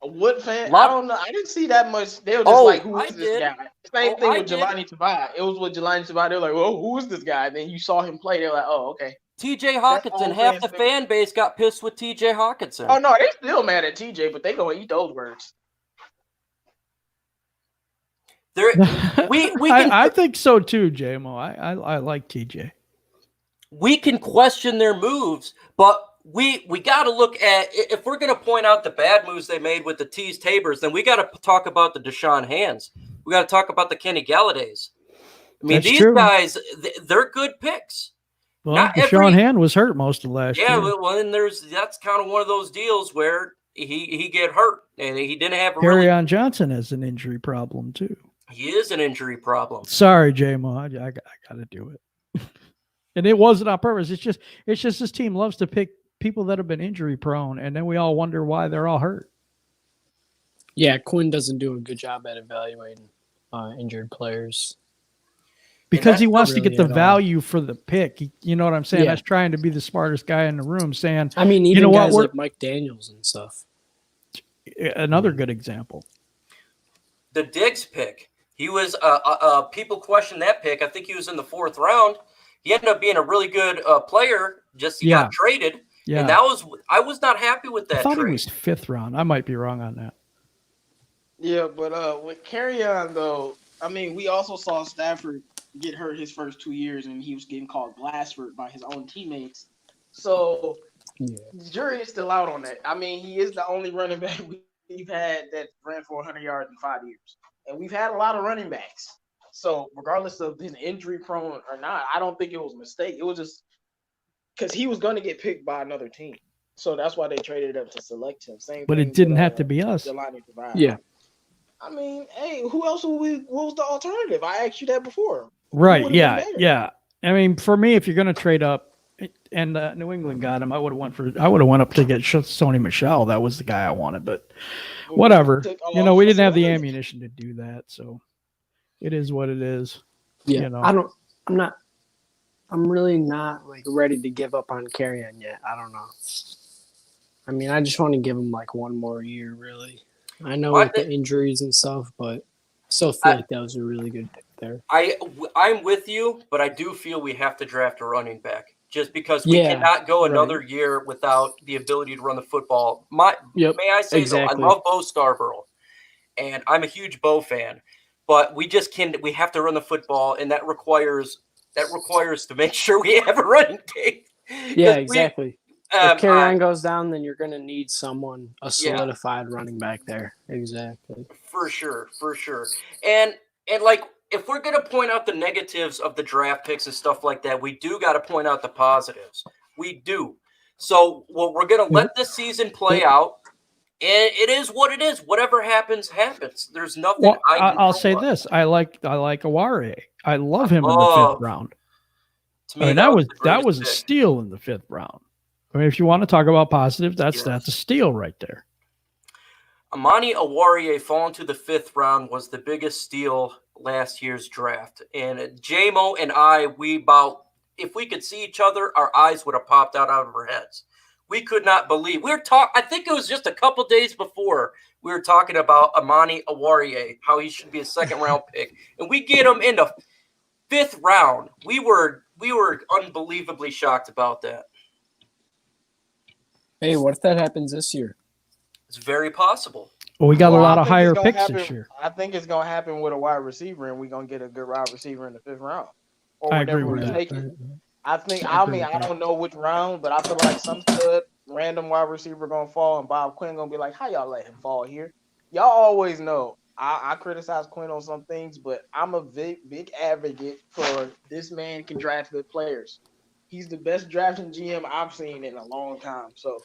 what fan? I don't know. I didn't see that much. They were just like, who is this guy? Same thing with Jelani Tavai. It was with Jelani Tavai. They were like, well, who is this guy? And then you saw him play. They were like, oh, okay. TJ Hawkinson. Half the fan base got pissed with TJ Hawkinson. Oh, no. They still mad at TJ, but they going to eat those words. I think so too, JMO. I like TJ. We can question their moves, but we got to look at, if we're going to point out the bad moves they made with the Tease Tabors, then we got to talk about the Deshaun Hands. We got to talk about the Kenny Galladays. I mean, these guys, they're good picks. Well, Deshaun Hand was hurt most of last year. Yeah, well, and that's kind of one of those deals where he get hurt and he didn't have a Kerryon Johnson has an injury problem too. He is an injury problem. Sorry, J-Mo. I got to do it. And it wasn't on purpose. It's just this team loves to pick people that have been injury prone, and then we all wonder why they're all hurt. Yeah, Quinn doesn't do a good job at evaluating injured players. Because he wants to get the value for the pick. You know what I'm saying? Yeah. That's trying to be the smartest guy in the room, saying, I mean, even guys like Mike Daniels and stuff. Another good example. The Diggs pick. He was people questioned that pick. I think he was in the 4th round. He ended up being a really good player. He got traded. Yeah. And I was not happy with that. I thought trade. He was 5th round. I might be wrong on that. Yeah, but with Kerryon though, I mean, we also saw Stafford get hurt his first 2 years, and he was getting called Glassford by his own teammates. So the jury is still out on that. I mean, he is the only running back we've had that ran for 100 yards in 5 years. And we've had a lot of running backs. So regardless of his injury prone or not, I don't think it was a mistake. It was just because he was going to get picked by another team. So that's why they traded up to select him. But it didn't have to be us. Yeah. I mean, hey, who else what was the alternative? I asked you that before. Who Right. would've been Yeah. better? Yeah. I mean, for me, if you're going to trade up, and New England got him, I would have went up to get Sony Michel. That was the guy I wanted, but Well, whatever. took You know, we didn't have the Cincinnati. ammunition to do that, so it is what it is. Yeah, You know. I'm really not like ready to give up on Carrion yet. I don't know. I mean, I just want to give him like one more year, really. I know with the injuries and stuff, but I still feel like that was a really good pick there. I'm with you, but I do feel we have to draft a running back just because we Yeah, cannot go right. another year without the ability to run the football. May I say exactly. though, I love Bo Scarborough, and I'm a huge Bo fan, but we have to run the football, and that requires to make sure we have a running game. Yeah, exactly. If Carrion goes down, then you're going to need a solidified running back there. Exactly. For sure. And like, if we're going to point out the negatives of the draft picks and stuff like that, we do got to point out the positives. We do. So we're going to let this season play out. And it is what it is. Whatever happens, happens. There's nothing. Well, I'll say this. I like Aware. I love him in the 5th round. To me, that was a steal in the 5th round. I mean, if you want to talk about positive, that's a steal right there. Amani Aware falling to the 5th round was the biggest steal last year's draft. And J-Mo and I, if we could see each other, our eyes would have popped out of our heads. We could not believe. I think it was just a couple days before we were talking about Amani Aware, how he should be a 2nd round pick. And we get him in the 5th round. We were unbelievably shocked about that. Hey, what if that happens this year? It's very possible. Well, we got a lot of higher picks this year. I think it's going to happen with a wide receiver, and we're going to get a good wide receiver in the 5th round. Or I agree with that. I don't know which round, but I feel like some stud random wide receiver going to fall, and Bob Quinn going to be like, how y'all let him fall here? Y'all always know. I criticize Quinn on some things, but I'm a big advocate for this man can draft good players. He's the best drafting GM I've seen in a long time. So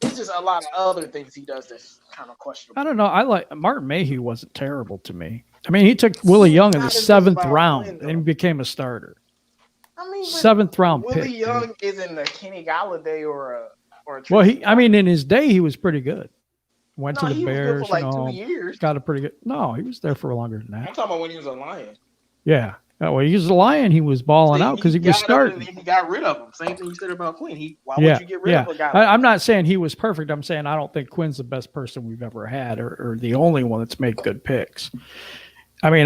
it's just a lot of other things he does that's kind of questionable. I don't know. I like Martin Mayhew wasn't terrible to me. I mean, he took Willie Young in the 7th round and became a starter. I mean, 7th round pick. Willie Young isn't a Kenny Galladay or a. Well, in his day, he was pretty good. Went to the Bears. He was good for like 2 years. Got a pretty good. No, he was there for longer than that. I'm talking about when he was a Lion. Yeah. Well, he was a Lion. He was balling out because he was starting. He got rid of him. Same thing you said about Quinn. Why would you get rid of a guy? I'm not saying he was perfect. I'm saying I don't think Quinn's the best person we've ever had, or the only one that's made good picks. I mean,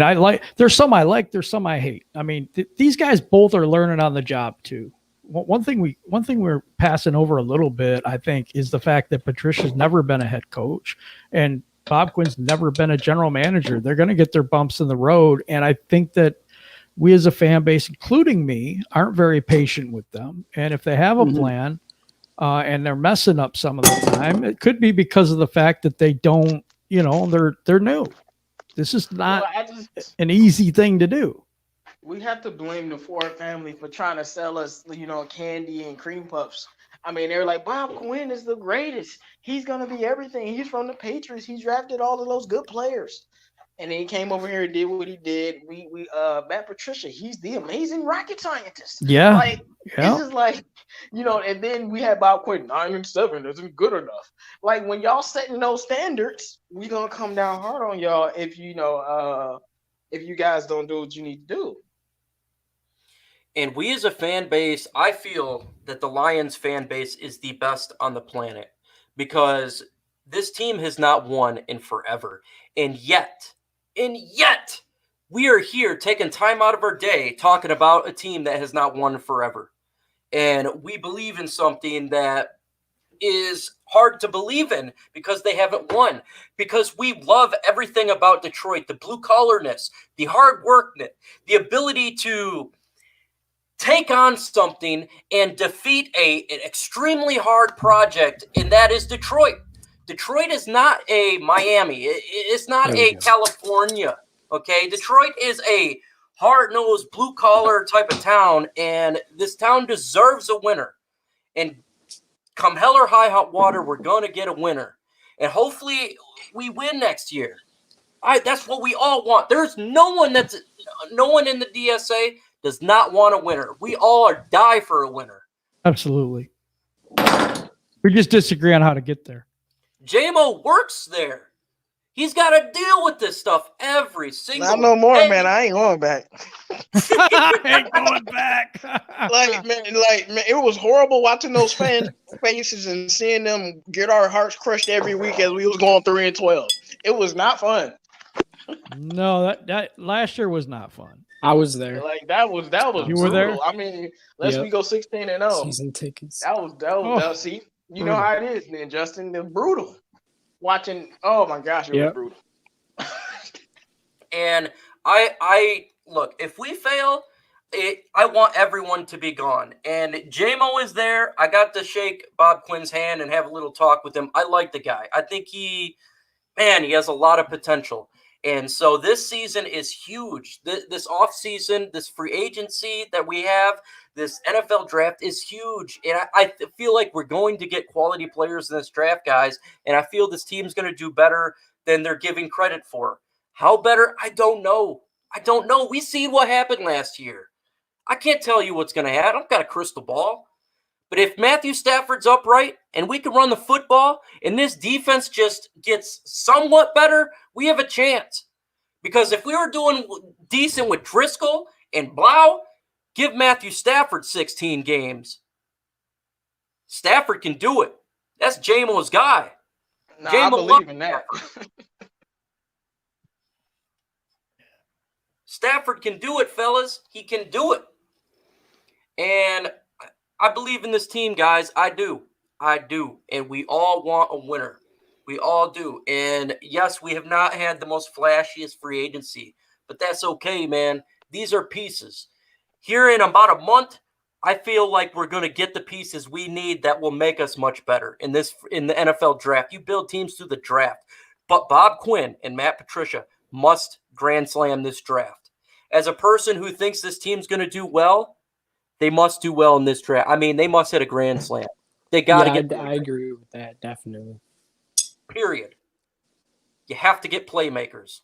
there's some I like, there's some I hate. I mean, these guys both are learning on the job too. One thing we're passing over a little bit, I think, is the fact that Patricia's never been a head coach and Bob Quinn's never been a general manager. They're going to get their bumps in the road, and I think that we as a fan base, including me, aren't very patient with them. And if they have a plan and they're messing up some of the time, it could be because of the fact that they don't, they're new. This is not an easy thing to do. We have to blame the Ford family for trying to sell us, candy and cream puffs. I mean, they're like, Bob Quinn is the greatest. He's going to be everything. He's from the Patriots. He drafted all of those good players. And then he came over here and did what he did. Matt Patricia, he's the amazing rocket scientist. Yeah. This is like, and then we had Bob Quinn, 9-7 isn't good enough. Like, when y'all setting those standards, we going to come down hard on y'all if you guys don't do what you need to do. And we as a fan base, I feel that the Lions fan base is the best on the planet because this team has not won in forever. And yet, we are here taking time out of our day talking about a team that has not won forever. And we believe in something that is hard to believe in because they haven't won. Because we love everything about Detroit, the blue-collarness, the hard work, the ability to take on something and defeat an extremely hard project, and that is Detroit. Detroit is not a Miami. It's not a California, okay? Detroit is a hard-nosed, blue-collar type of town, and this town deserves a winner. And come hell or high hot water, we're going to get a winner. And hopefully we win next year. That's what we all want. There's no one in the DSA does not want a winner. We all are die for a winner. Absolutely. We just disagree on how to get there. JMO works there. He's got to deal with this stuff every single Not no more, day. man. I ain't going back. I ain't going back. Man, it was horrible watching those fans' faces and seeing them get our hearts crushed every week as we was going 3-12. It was not fun. No, that last year was not fun. I was there. Like that was You were there? brutal. I mean, unless we go 16-0. Season tickets. That was see, you know how it is, then Justin. It's brutal. Watching, oh my gosh, it was brutal. And I look, if we fail, I want everyone to be gone. And JMO is there. I got to shake Bob Quinn's hand and have a little talk with him. I like the guy. I think he has a lot of potential. And so this season is huge. This offseason, this free agency that we have, this NFL draft is huge. And I feel like we're going to get quality players in this draft, guys. And I feel this team's going to do better than they're giving credit for. How better? I don't know. We see what happened last year. I can't tell you what's going to happen. I don't got a crystal ball. But if Matthew Stafford's upright and we can run the football and this defense just gets somewhat better, we have a chance. Because if we were doing decent with Driscoll and Blau, give Matthew Stafford 16 games. Stafford can do it. That's JMO's guy. Nah, I believe in that. Stafford can do it, fellas. He can do it. And I believe in this team, guys. I do. And we all want a winner. We all do. And yes, we have not had the most flashiest free agency, but that's okay, man. These are pieces. Here in about a month, I feel like we're going to get the pieces we need that will make us much better in the NFL draft. You build teams through the draft. But Bob Quinn and Matt Patricia must grand slam this draft. As a person who thinks this team's going to do well, they must do well in this draft. I mean, they must hit a grand slam. They got to get. I agree with that, definitely. Period. You have to get playmakers.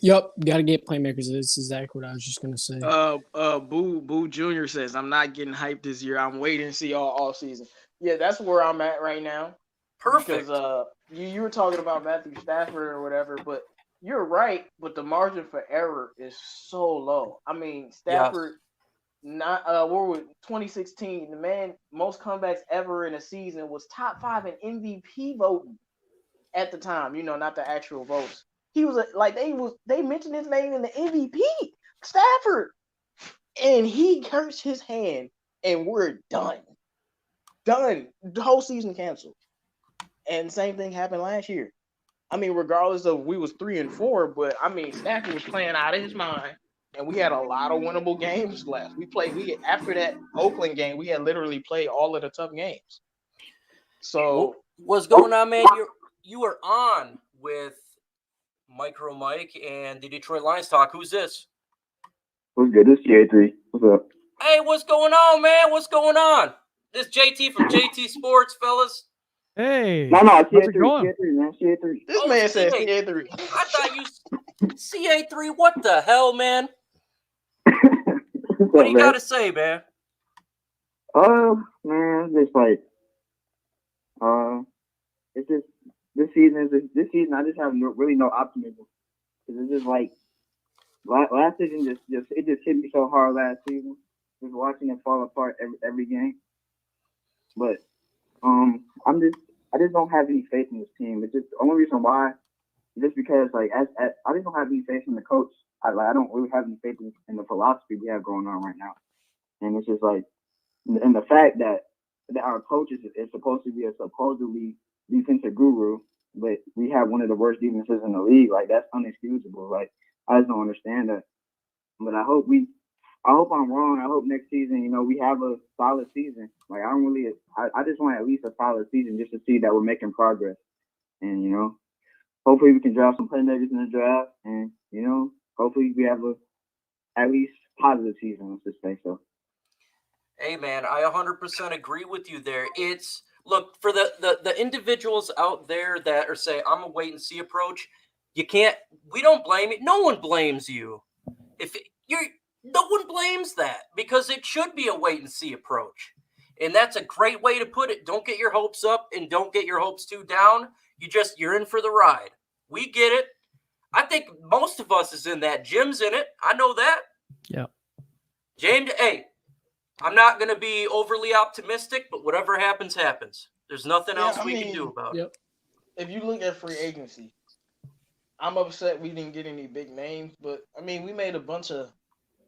Yep, got to get playmakers. That's exactly what I was just gonna say. Boo Jr. says, "I'm not getting hyped this year. I'm waiting to see all season." Yeah, that's where I'm at right now. Perfect. Because you were talking about Matthew Stafford or whatever, but you're right. But the margin for error is so low. I mean, Stafford. Yes. Not what were 2016? The man most comebacks ever in a season was top 5 in MVP voting at the time. You know, not the actual votes. He was they mentioned his name in the MVP, Stafford, and he cursed his hand, and we're done. The whole season canceled, and same thing happened last year. I mean, regardless of we was 3-4, but I mean Stafford was playing out of his mind. And we had a lot of winnable games left. After that Oakland game, we had literally played all of the tough games. So what's going on, man? You are on with Micro Mike and the Detroit Lions Talk. Who's this? What's good? This is JT. What's up? Hey, what's going on, man? What's going on? This JT from JT Sports, fellas. Hey. No, how's it CA3, going? CA3, man. CA3. this man said CA3. I thought you CA3. What the hell, man? What do you got to say, man? Man, just like, it's just this season. I just have really no optimism because it's just like last season. It just hit me so hard last season. Just watching it fall apart every game. But I just don't have any faith in this team. It's just the only reason why, just because like I just don't have any faith in the coach. I don't really have any faith in the philosophy we have going on right now. And it's just like, and the fact that our coach is supposed to be a supposedly defensive guru, but we have one of the worst defenses in the league. Like, that's unexcusable. Like, I just don't understand that. But I hope I'm wrong. I hope next season, we have a solid season. Like, I just want at least a solid season just to see that we're making progress. And, hopefully we can draft some playmakers in the draft. And, hopefully we have at least positive season, let's just say so. Hey, man, I 100% agree with you there. Look, for the individuals out there that are saying, I'm a wait and see approach, We don't blame you. No one blames you. No one blames that, because it should be a wait and see approach. And that's a great way to put it. Don't get your hopes up and don't get your hopes too down. You're in for the ride. We get it. I think most of us is in that. Jim's in it. I know that. Yeah. James, hey, I'm not going to be overly optimistic, but whatever happens, happens. There's nothing else we can do about it. If you look at free agency, I'm upset we didn't get any big names, but I mean, we made a bunch of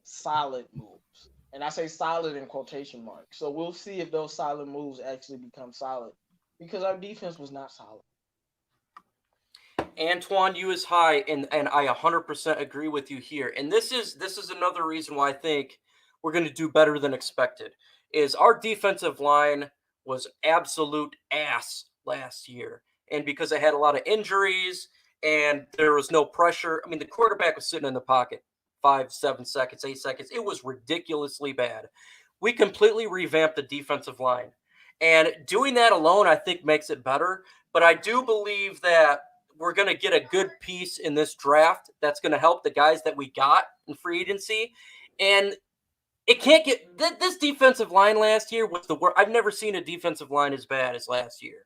solid moves. And I say solid in quotation marks. So we'll see if those solid moves actually become solid, because our defense was not solid. Antoine, you is high, and I 100% agree with you here. And this is another reason why I think we're going to do better than expected. Is our defensive line was absolute ass last year, and because they had a lot of injuries and there was no pressure. I mean, the quarterback was sitting in the pocket 5, 7 seconds, 8 seconds. It was ridiculously bad. We completely revamped the defensive line, and doing that alone, I think, makes it better. But I do believe that we're going to get a good piece in this draft that's going to help the guys that we got in free agency. And it can't get this defensive line last year was the worst. I've never seen a defensive line as bad as last year.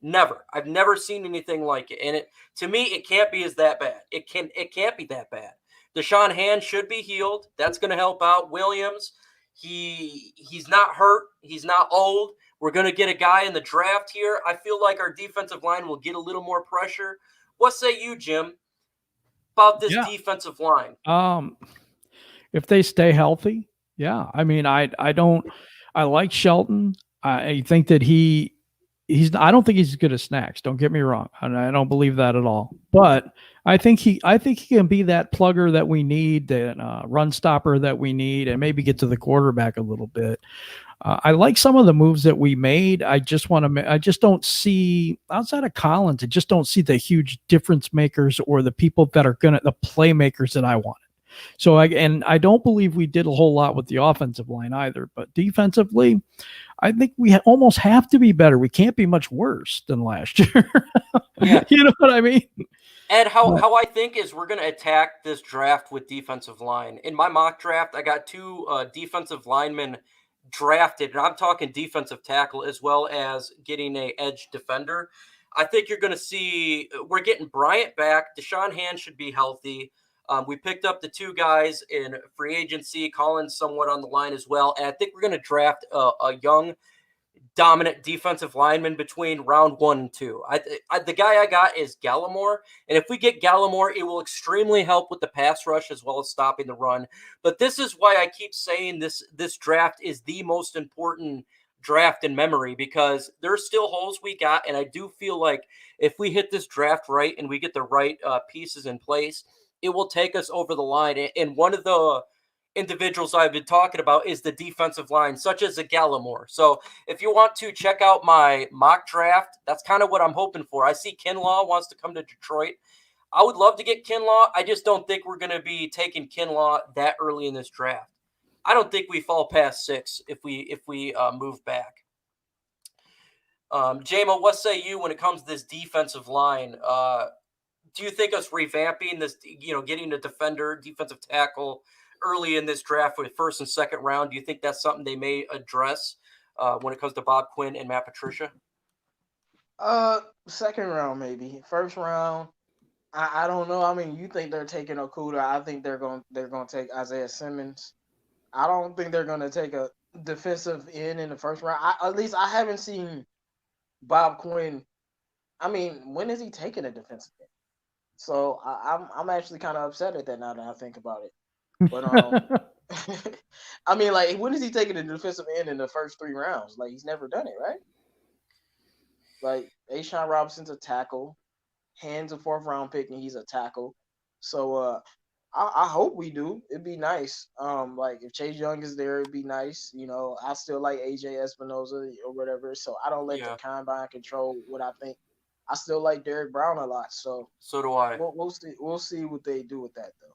Never. I've never seen anything like it. And to me, it can't be that bad. It can't be that bad. Deshaun Hand should be healed. That's going to help out. Williams, he's not hurt. He's not old. We're going to get a guy in the draft here. I feel like our defensive line will get a little more pressure. What say you, Jim, about this defensive line? If they stay healthy, yeah. I mean, I like Shelton. I think that I don't think he's as good as Snacks. Don't get me wrong. I don't believe that at all. But I think he can be that plugger that we need, that run stopper that we need, and maybe get to the quarterback a little bit. I like some of the moves that we made. I just don't see, outside of Collins, I just don't see the huge difference makers or the people that are the playmakers that I wanted. So I don't believe we did a whole lot with the offensive line either, but defensively, I think we almost have to be better. We can't be much worse than last year. Yeah. You know what I mean? Ed, how I think is we're going to attack this draft with defensive line. In my mock draft, I got 2 defensive linemen drafted, and I'm talking defensive tackle as well as getting a edge defender. I think you're going to see we're getting Bryant back. Deshaun Hand should be healthy. We picked up the 2 guys in free agency, Collins somewhat on the line as well. And I think we're going to draft a young, dominant defensive lineman between round 1 and 2. The guy I got is Gallimore. And if we get Gallimore, it will extremely help with the pass rush as well as stopping the run. But this is why I keep saying this draft is the most important draft in memory, because there's still holes we got. And I do feel like if we hit this draft right and we get the right pieces in place, it will take us over the line. And one of the individuals I've been talking about is the defensive line, such as a Gallimore. So if you want to check out my mock draft, that's kind of what I'm hoping for. I see Kinlaw wants to come to Detroit. I would love to get Kinlaw. I just don't think we're going to be taking Kinlaw that early in this draft. I don't think we fall past 6 if we move back. JMO, what say you when it comes to this defensive line? Do you think us revamping this, getting a defensive tackle early in this draft with 1st and 2nd round, do you think that's something they may address when it comes to Bob Quinn and Matt Patricia? 2nd round, maybe. 1st round, I don't know. I mean, you think they're taking Okuda. I think they're going to take Isaiah Simmons. I don't think they're going to take a defensive end in the 1st round. At least I haven't seen Bob Quinn. I mean, when is he taking a defensive end? So I'm actually kind of upset at that now that I think about it. But I mean, like, when is he taking a defensive end in the first 3 rounds? Like, he's never done it, right? Like, Ashawn Robinson's a tackle, Hand's a 4th round pick, and he's a tackle. So I hope we do. It'd be nice. Like, if Chase Young is there, it'd be nice. I still like AJ Espinoza or whatever. So I don't let the combine control what I think. I still like Derek Brown a lot, so do I. We'll see what they do with that, though.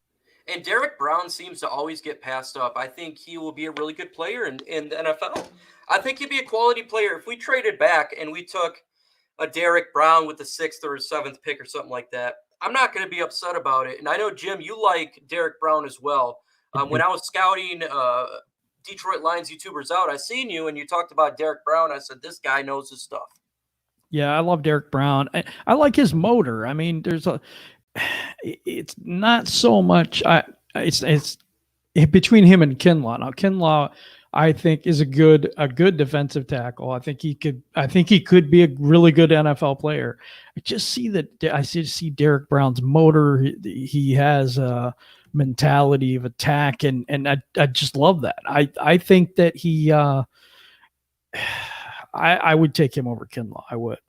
And Derek Brown seems to always get passed up. I think he will be a really good player in the NFL. I think he'd be a quality player. If we traded back and we took a Derek Brown with the 6th or 7th pick or something like that, I'm not going to be upset about it. And I know, Jim, you like Derek Brown as well. When I was scouting Detroit Lions YouTubers out, I seen you and you talked about Derek Brown. I said, this guy knows his stuff. Yeah, I love Derek Brown. I like his motor. I mean, it's not so much. It's between him and Kinlaw. Now, Kinlaw, I think, is a good defensive tackle. I think he could be a really good NFL player. I see Derek Brown's motor. He has a mentality of attack, and I just love that. I think that he. I would take him over Kinlaw. I would.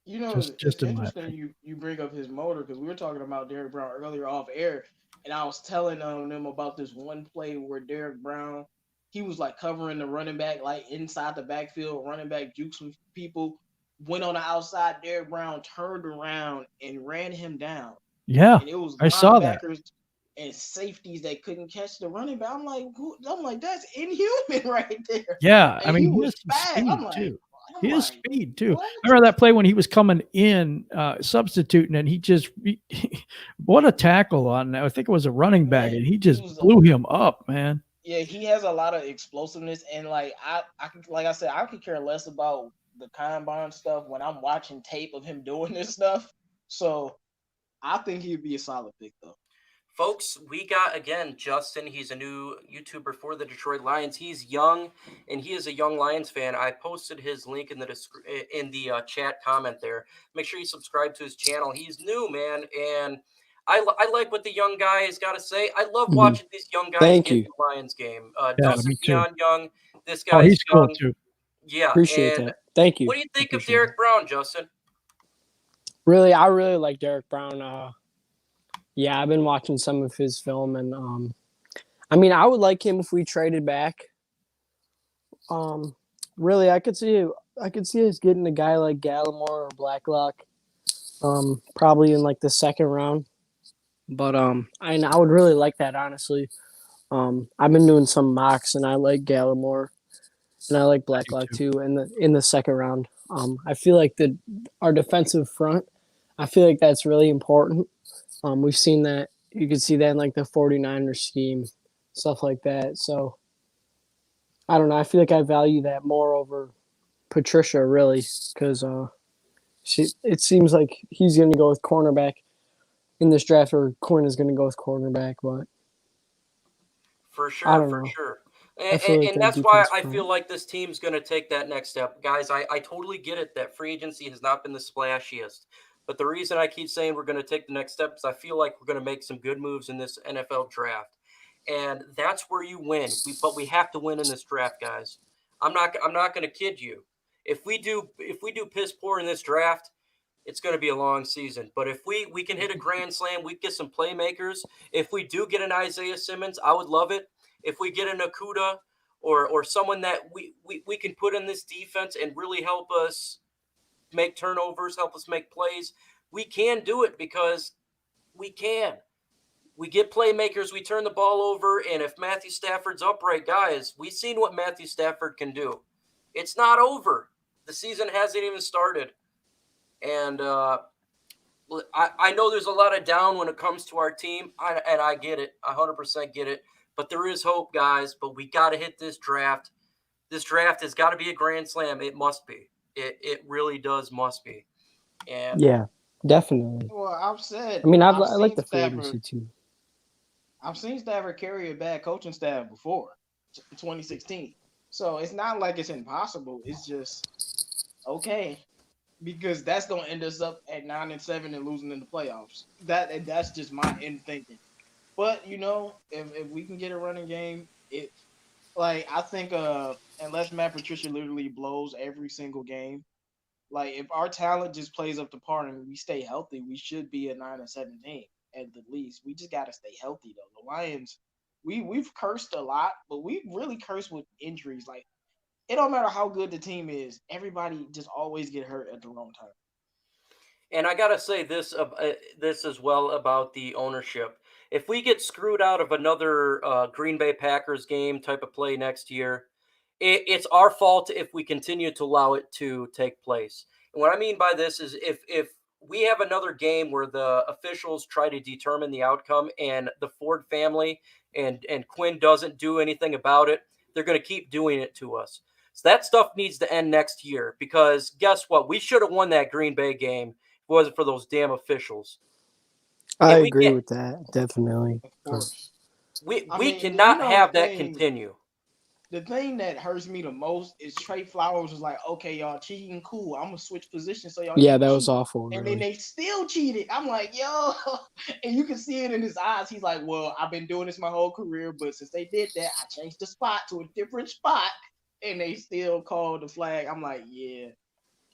You know, Just it's in my interesting you bring up his motor because we were talking about Derek Brown earlier off air, and I was telling them about this one play where Derek Brown, he was like covering the running back, like inside the backfield, running back juked some people, went on the outside. Derek Brown turned around and ran him down. Yeah, And it was I saw that. linebackers and safeties that couldn't catch the running back. I'm like, that's inhuman right there. Yeah, And I mean, he he was has some fast. speed I'm like, too. I'm He has like, speed too. what? I remember that play when he was coming in, substituting, and what a tackle on that. I think it was a running back, Man, and he just he was blew him up, man. Yeah, he has a lot of explosiveness, and like like I said, I could care less about the combine stuff when I'm watching tape of him doing this stuff. So I think he'd be a solid pick, though. Folks, we got, again, Justin. He's a new YouTuber for the Detroit Lions. He's young, and he is a young Lions fan. I posted his link in the chat comment there. Make sure you subscribe to his channel. He's new, man, and I like what the young guy has got to say. I love watching these young guys Thank get you. in the Lions game. Yeah, Dustin me too. Dion Young, this Oh, guy's he's cool young. too. Yeah, Appreciate and that. Thank you. what do you think of Appreciate Derek Brown, Justin? I really like Derek Brown. Yeah, I've been watching some of his film, and I mean, I would like him if we traded back. Really, I could see us getting a guy like Gallimore or Blacklock, probably in like the second round. But I would really like that, honestly. I've been doing some mocks, and I like Gallimore, and I like Blacklock too. In the second round, I feel like our defensive front, I feel like that's really important. We've seen that. You can see that in like the 49ers scheme, stuff like that. So I don't know. I feel like I value that more over Patricia, really, because it seems like he's going to go with cornerback in this draft, or Quinn is going to go with cornerback. But For I sure, don't for know. sure. I feel like And that that's why defense I front. feel like this team's going to take that next step. Guys, I totally get it that free agency has not been the splashiest. But the reason I keep saying we're going to take the next step is I feel like we're going to make some good moves in this NFL draft. And that's where you win. But we have to win in this draft, guys. I'm not going to kid you. If we do piss poor in this draft, it's going to be a long season. But if we can hit a grand slam, we get some playmakers. If we do get an Isaiah Simmons, I would love it. If we get an Okuda or someone that we can put in this defense and really help us make turnovers, help us make plays, we can do it because we can. We get playmakers, we turn the ball over, and if Matthew Stafford's upright, guys, we've seen what Matthew Stafford can do. It's not over. The season hasn't even started. And I know there's a lot of down when it comes to our team, and I get it. I 100% get it. But there is hope, guys. But we got to hit this draft. This draft has got to be a grand slam. It must be. It really does must be. And Yeah, definitely. Well, I've said. I mean, I I've like seen the free Stafford. agency too. I've seen Stafford carry a bad coaching staff before, 2016. So it's not like it's impossible. It's just okay, because that's gonna end us up at 9-7 and losing in the playoffs. That's just my end thinking. But if we can get a running game, I think unless Matt Patricia literally blows every single game, like if our talent just plays up to par and we stay healthy, we should be a 9-7 team at the least. We just gotta stay healthy though. The Lions, we've cursed a lot, but we really cursed with injuries. Like it don't matter how good the team is, everybody just always get hurt at the wrong time. And I gotta say this as well about the ownership. If we get screwed out of another Green Bay Packers game type of play next year, it's our fault if we continue to allow it to take place. And what I mean by this is if we have another game where the officials try to determine the outcome, and the Ford family and Quinn doesn't do anything about it, they're going to keep doing it to us. So that stuff needs to end next year, because guess what? We should have won that Green Bay game if it wasn't for those damn officials. I And we agree can't- with that, definitely. Of course. We I mean, cannot you know, have that thing- continue. The thing that hurts me the most is Trey Flowers was like, okay, y'all cheating, cool. I'm gonna switch positions so y'all. Yeah, can that was cheat. awful. And Really. then they still cheated. I'm like, yo, and you can see it in his eyes. He's like, well, I've been doing this my whole career, but since they did that, I changed the spot to a different spot, and they still called the flag. I'm like, yeah,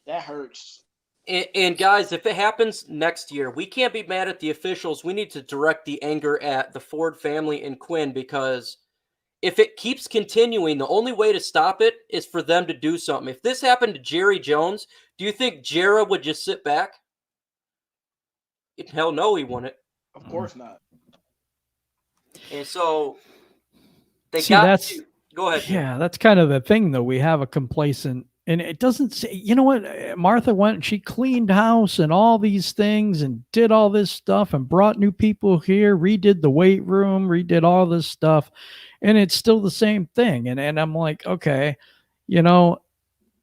that hurts. And guys, if it happens next year, we can't be mad at the officials. We need to direct the anger at the Ford family and Quinn, because if it keeps continuing, the only way to stop it is for them to do something. If this happened to Jerry Jones, do you think Jarrah would just sit back? Hell no, he wouldn't. Of course not. And so they See, got that's to go ahead. Jim. yeah, that's kind of the thing, though. We have a complacent, and it doesn't say. You know what? Martha went and she cleaned house and all these things and did all this stuff and brought new people here, redid the weight room, redid all this stuff, and it's still the same thing. And I'm like, okay, you know,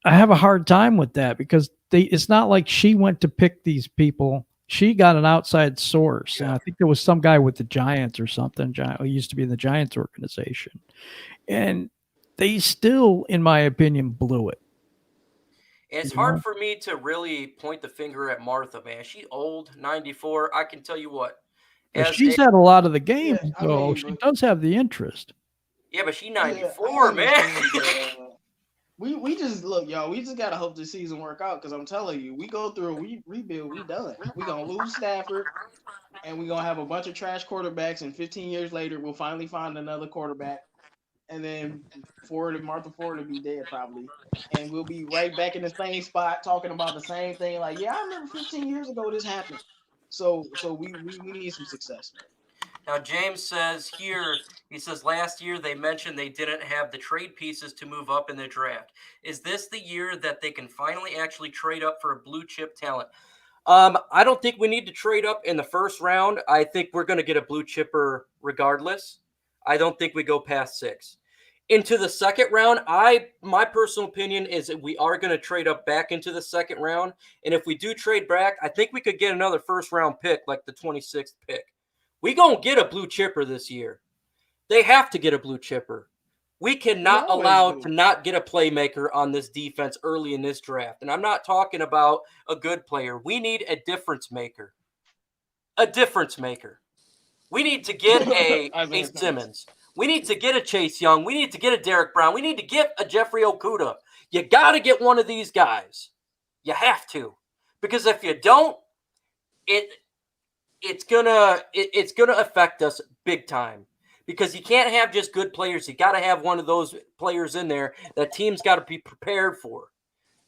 I have a hard time with that, because it's not like she went to pick these people. She got an outside source. And I think there was some guy with the Giants or something, who used to be in the Giants organization. And they still, in my opinion, blew it. And it's You know? hard for me to really point the finger at Martha, man. She's old, 94. I can tell you what. But she's had a lot of the games, Yeah, I so mean, she but- does have the interest. Yeah, but she's Yeah, I 94, man. understand, but, we just look, y'all. We just gotta hope this season work out, because I'm telling you, we go through a rebuild, we done. We gonna lose Stafford, and we gonna have a bunch of trash quarterbacks. And 15 years later, we'll finally find another quarterback, and then Martha Ford will be dead probably, and we'll be right back in the same spot talking about the same thing. Like, yeah, I remember 15 years ago this happened. So we need some success. Now, James says here, he says last year they mentioned they didn't have the trade pieces to move up in the draft. Is this the year that they can finally actually trade up for a blue chip talent? I don't think we need to trade up in the first round. I think we're going to get a blue chipper regardless. I don't think we go past 6. Into the second round, my personal opinion is that we are going to trade up back into the second round. And if we do trade back, I think we could get another first round pick, like the 26th pick. We gonna get a blue chipper this year. They have to get a blue chipper. We cannot allow to not get a playmaker on this defense early in this draft. And I'm not talking about a good player. We need a difference maker. A difference maker. We need to get a Simmons. We need to get a Chase Young. We need to get a Derek Brown. We need to get a Jeffrey Okudah. You got to get one of these guys. You have to. Because if you don't, it's gonna affect us big time, because you can't have just good players. You got to have one of those players in there that teams got to be prepared for.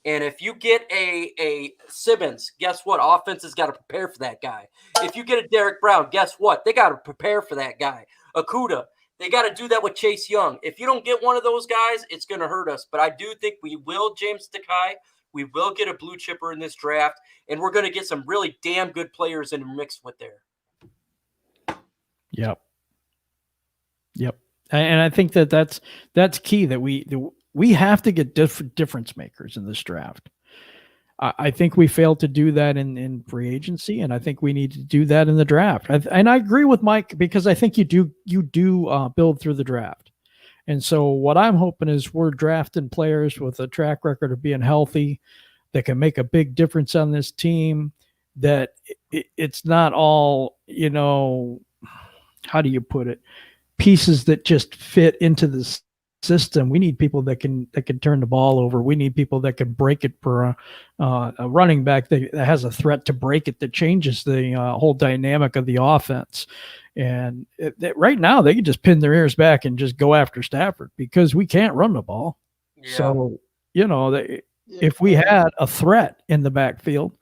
And if you get a Simmons, guess what? Offense has got to prepare for that guy. If you get a Derek Brown, guess what? They got to prepare for that guy. Okudah, they got to do that with Chase Young. If you don't get one of those guys, it's going to hurt us. But I do think we will, James Takai. We will get a blue chipper in this draft, and we're going to get some really damn good players in the mix with there. Yep. And I think that's key, that we have to get difference makers in this draft. I think we failed to do that in free agency, and I think we need to do that in the draft. And I agree with Mike, because I think you do build through the draft. And so what I'm hoping is we're drafting players with a track record of being healthy, that can make a big difference on this team, that it's not all, how do you put it, pieces that just fit into the system. We need people that can turn the ball over. We need people that can break it for a running back that has a threat to break it, that changes the whole dynamic of the offense. And right now they can just pin their ears back and just go after Stafford, because we can't run the ball. Yeah. So, if we had a threat in the backfield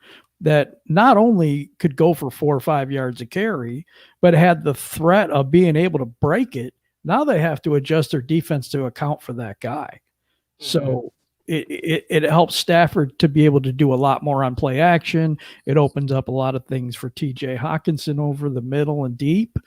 that not only could go for 4 or 5 yards a carry, but had the threat of being able to break it, now they have to adjust their defense to account for that guy. Mm-hmm. So, it helps Stafford to be able to do a lot more on play action. It opens up a lot of things for TJ Hawkinson over the middle and deep,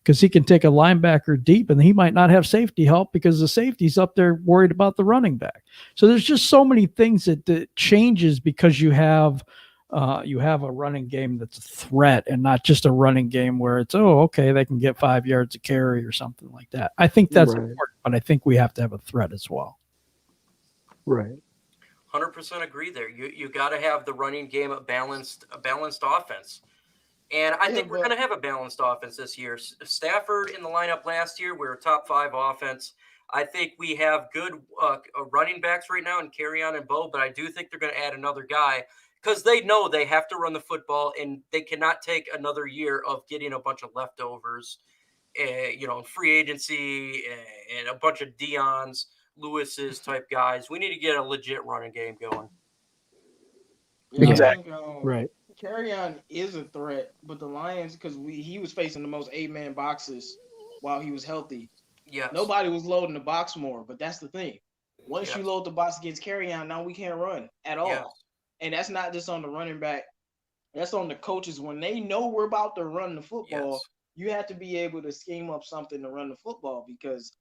because he can take a linebacker deep and he might not have safety help because the safety's up there worried about the running back. So there's just so many things that changes because you have a running game that's a threat and not just a running game where it's, oh, okay, they can get 5 yards a carry or something like that. I think that's important, but I think we have to have a threat as well. Right. 100% agree there. You got to have the running game a balanced offense. And I think we're going to have a balanced offense this year. Stafford in the lineup last year, we were top 5 offense. I think we have good running backs right now in Carrion and Bo, but I do think they're going to add another guy because they know they have to run the football and they cannot take another year of getting a bunch of leftovers, free agency and a bunch of Deons, Lewis's type guys. We need to get a legit running game going. Yeah, Exactly. I think, Right. Carrion is a threat, but the Lions, because he was facing the most 8-man boxes while he was healthy. Yes. Nobody was loading the box more, but that's the thing. Once Yes. you load the box against Carrion, now we can't run at all. Yes. And that's not just on the running back. That's on the coaches. When they know we're about to run the football, Yes. you have to be able to scheme up something to run the football because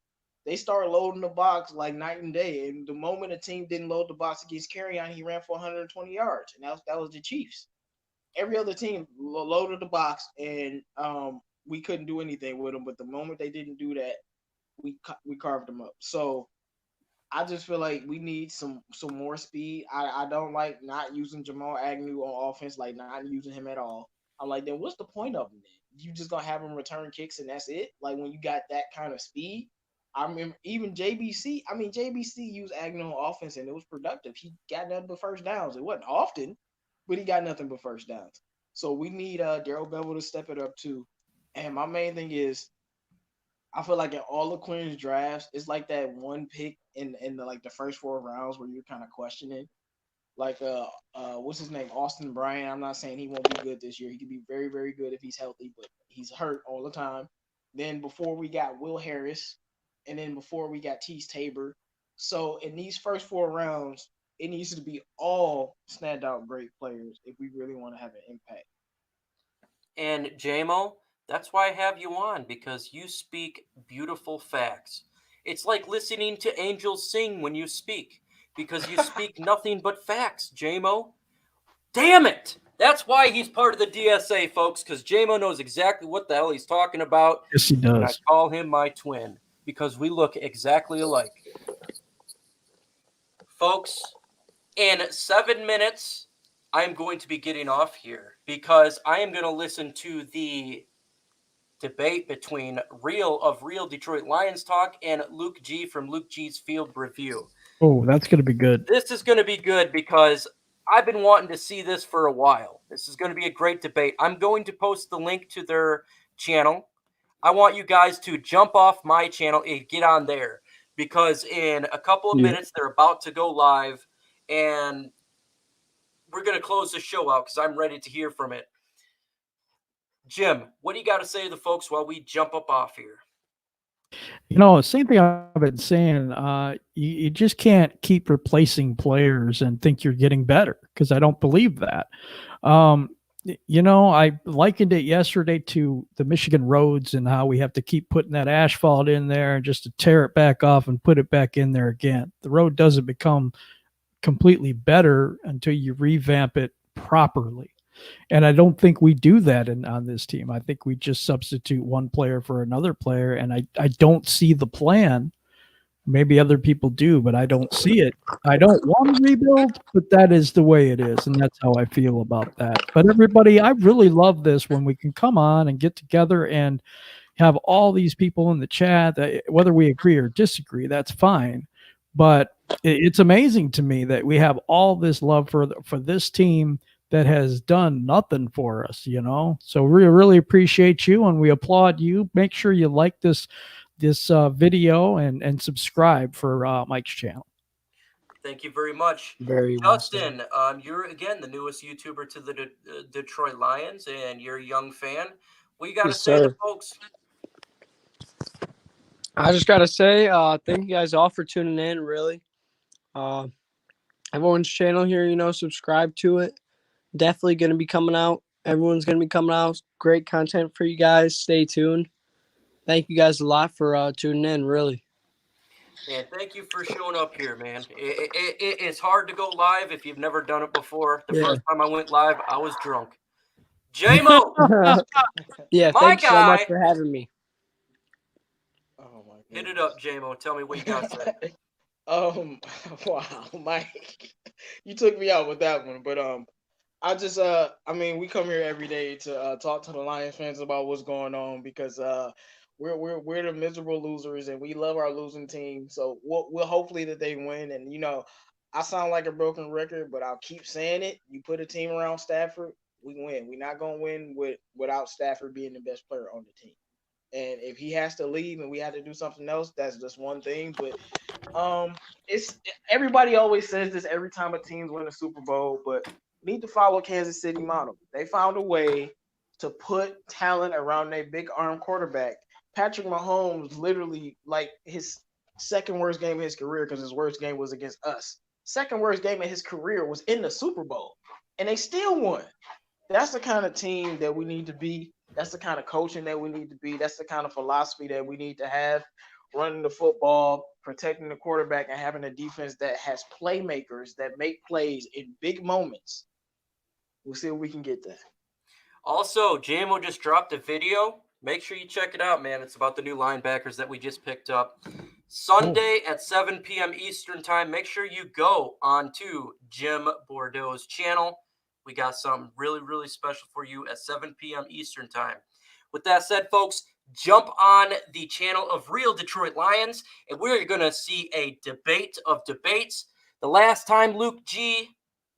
they start loading the box like night and day. And the moment a team didn't load the box against Carrion, he ran for 120 yards. And that was the Chiefs. Every other team loaded the box, and we couldn't do anything with them. But the moment they didn't do that, we carved them up. So I just feel like we need some more speed. I don't like not using Jamal Agnew on offense, like not using him at all. I'm like, then what's the point of him then? You just gonna have him return kicks and that's it? Like when you got that kind of speed. I remember even JBC. I mean, JBC used Agnew on offense and it was productive. He got nothing but first downs. It wasn't often, but he got nothing but first downs. So we need Daryl Bevel to step it up too. And my main thing is, I feel like in all of Quinn's drafts, it's like that one pick in the first 4 rounds where you're kind of questioning. Like what's his name? Austin Bryant. I'm not saying he won't be good this year. He could be very, very good if he's healthy, but he's hurt all the time. Then before we got Will Harris, and then before we got Tease Tabor. So in these first 4 rounds, it needs to be all standout great players if we really want to have an impact. And JMO, that's why I have you on, because you speak beautiful facts. It's like listening to angels sing when you speak, because you speak nothing but facts, JMO. Damn it! That's why he's part of the DSA, folks, because JMO knows exactly what the hell he's talking about. Yes, he And I does. call him my twin, because we look exactly alike. Folks, in 7 minutes, I'm going to be getting off here because I am going to listen to the debate between Real Detroit Lions Talk and Luke G from Luke G's Field Review. Oh, that's going to be good. This is going to be good because I've been wanting to see this for a while. This is going to be a great debate. I'm going to post the link to their channel. I want you guys to jump off my channel and get on there because in a couple of minutes, they're about to go live and we're going to close the show out because I'm ready to hear from it. Jim, what do you got to say to the folks while we jump up off here? Same thing I've been saying. You just can't keep replacing players and think you're getting better because I don't believe that. I likened it yesterday to the Michigan roads and how we have to keep putting that asphalt in there just to tear it back off and put it back in there again. The road doesn't become completely better until you revamp it properly. And I don't think we do that on this team. I think we just substitute one player for another player, and I don't see the plan. Maybe other people do, but I don't see it. I don't want to rebuild, but that is the way it is, and that's how I feel about that. But everybody, I really love this when we can come on and get together and have all these people in the chat, whether we agree or disagree, that's fine. But it's amazing to me that we have all this love for this team that has done nothing for us, So we really appreciate you and we applaud you. Make sure you like this video and subscribe for Mike's channel. Thank you very much. Very Justin, you're again the newest YouTuber to the Detroit Lions and you're a young fan. What you got to say to folks? I just got to say, thank you guys all for tuning in, really. everyone's channel here, subscribe to it. Definitely going to be coming out. Everyone's going to be coming out. Great content for you guys. Stay tuned. Thank you guys a lot for tuning in, really. And thank you for showing up here, man. It's hard to go live if you've never done it before. The first time I went live, I was drunk. J-Mo, yeah, my thanks so much guy. for having me. Oh my Hit goodness. it up, J-Mo. Tell me what you got to say. Wow, Mike, you took me out with that one. But I just we come here every day to talk to the Lions fans about what's going on because we're the miserable losers and we love our losing team. So we'll hopefully that they win. And I sound like a broken record, but I'll keep saying it. You put a team around Stafford, we win. We're not gonna win without Stafford being the best player on the team. And if he has to leave and we have to do something else, that's just one thing. But it's everybody always says this every time a team's win a Super Bowl, but need to follow Kansas City model. They found a way to put talent around their big arm quarterback. Patrick Mahomes literally like his second worst game of his career because his worst game was against us. Second worst game of his career was in the Super Bowl, and they still won. That's the kind of team that we need to be. That's the kind of coaching that we need to be. That's the kind of philosophy that we need to have. Running the football, protecting the quarterback, and having a defense that has playmakers that make plays in big moments. We'll see if we can get that. Also, JMO just dropped a video. Make sure you check it out, man. It's about the new linebackers that we just picked up. Sunday at 7 p.m. Eastern time. Make sure you go on to Jim Bordeaux's channel. We got something really, really special for you at 7 p.m. Eastern time. With that said, folks, jump on the channel of Real Detroit Lions, and we're going to see a debate of debates. The last time Luke G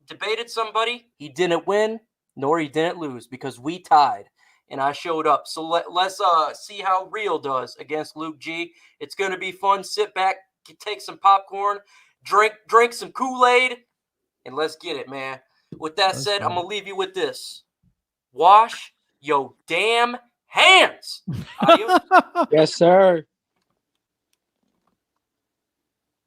debated somebody, he didn't win, nor he didn't lose, because we tied, and I showed up. So let's see how Real does against Luke G. It's going to be fun. Sit back, take some popcorn, drink some Kool-Aid, and let's get it, man. With that said, I'm going to leave you with this. Wash your damn hands. Adios. Yes, sir.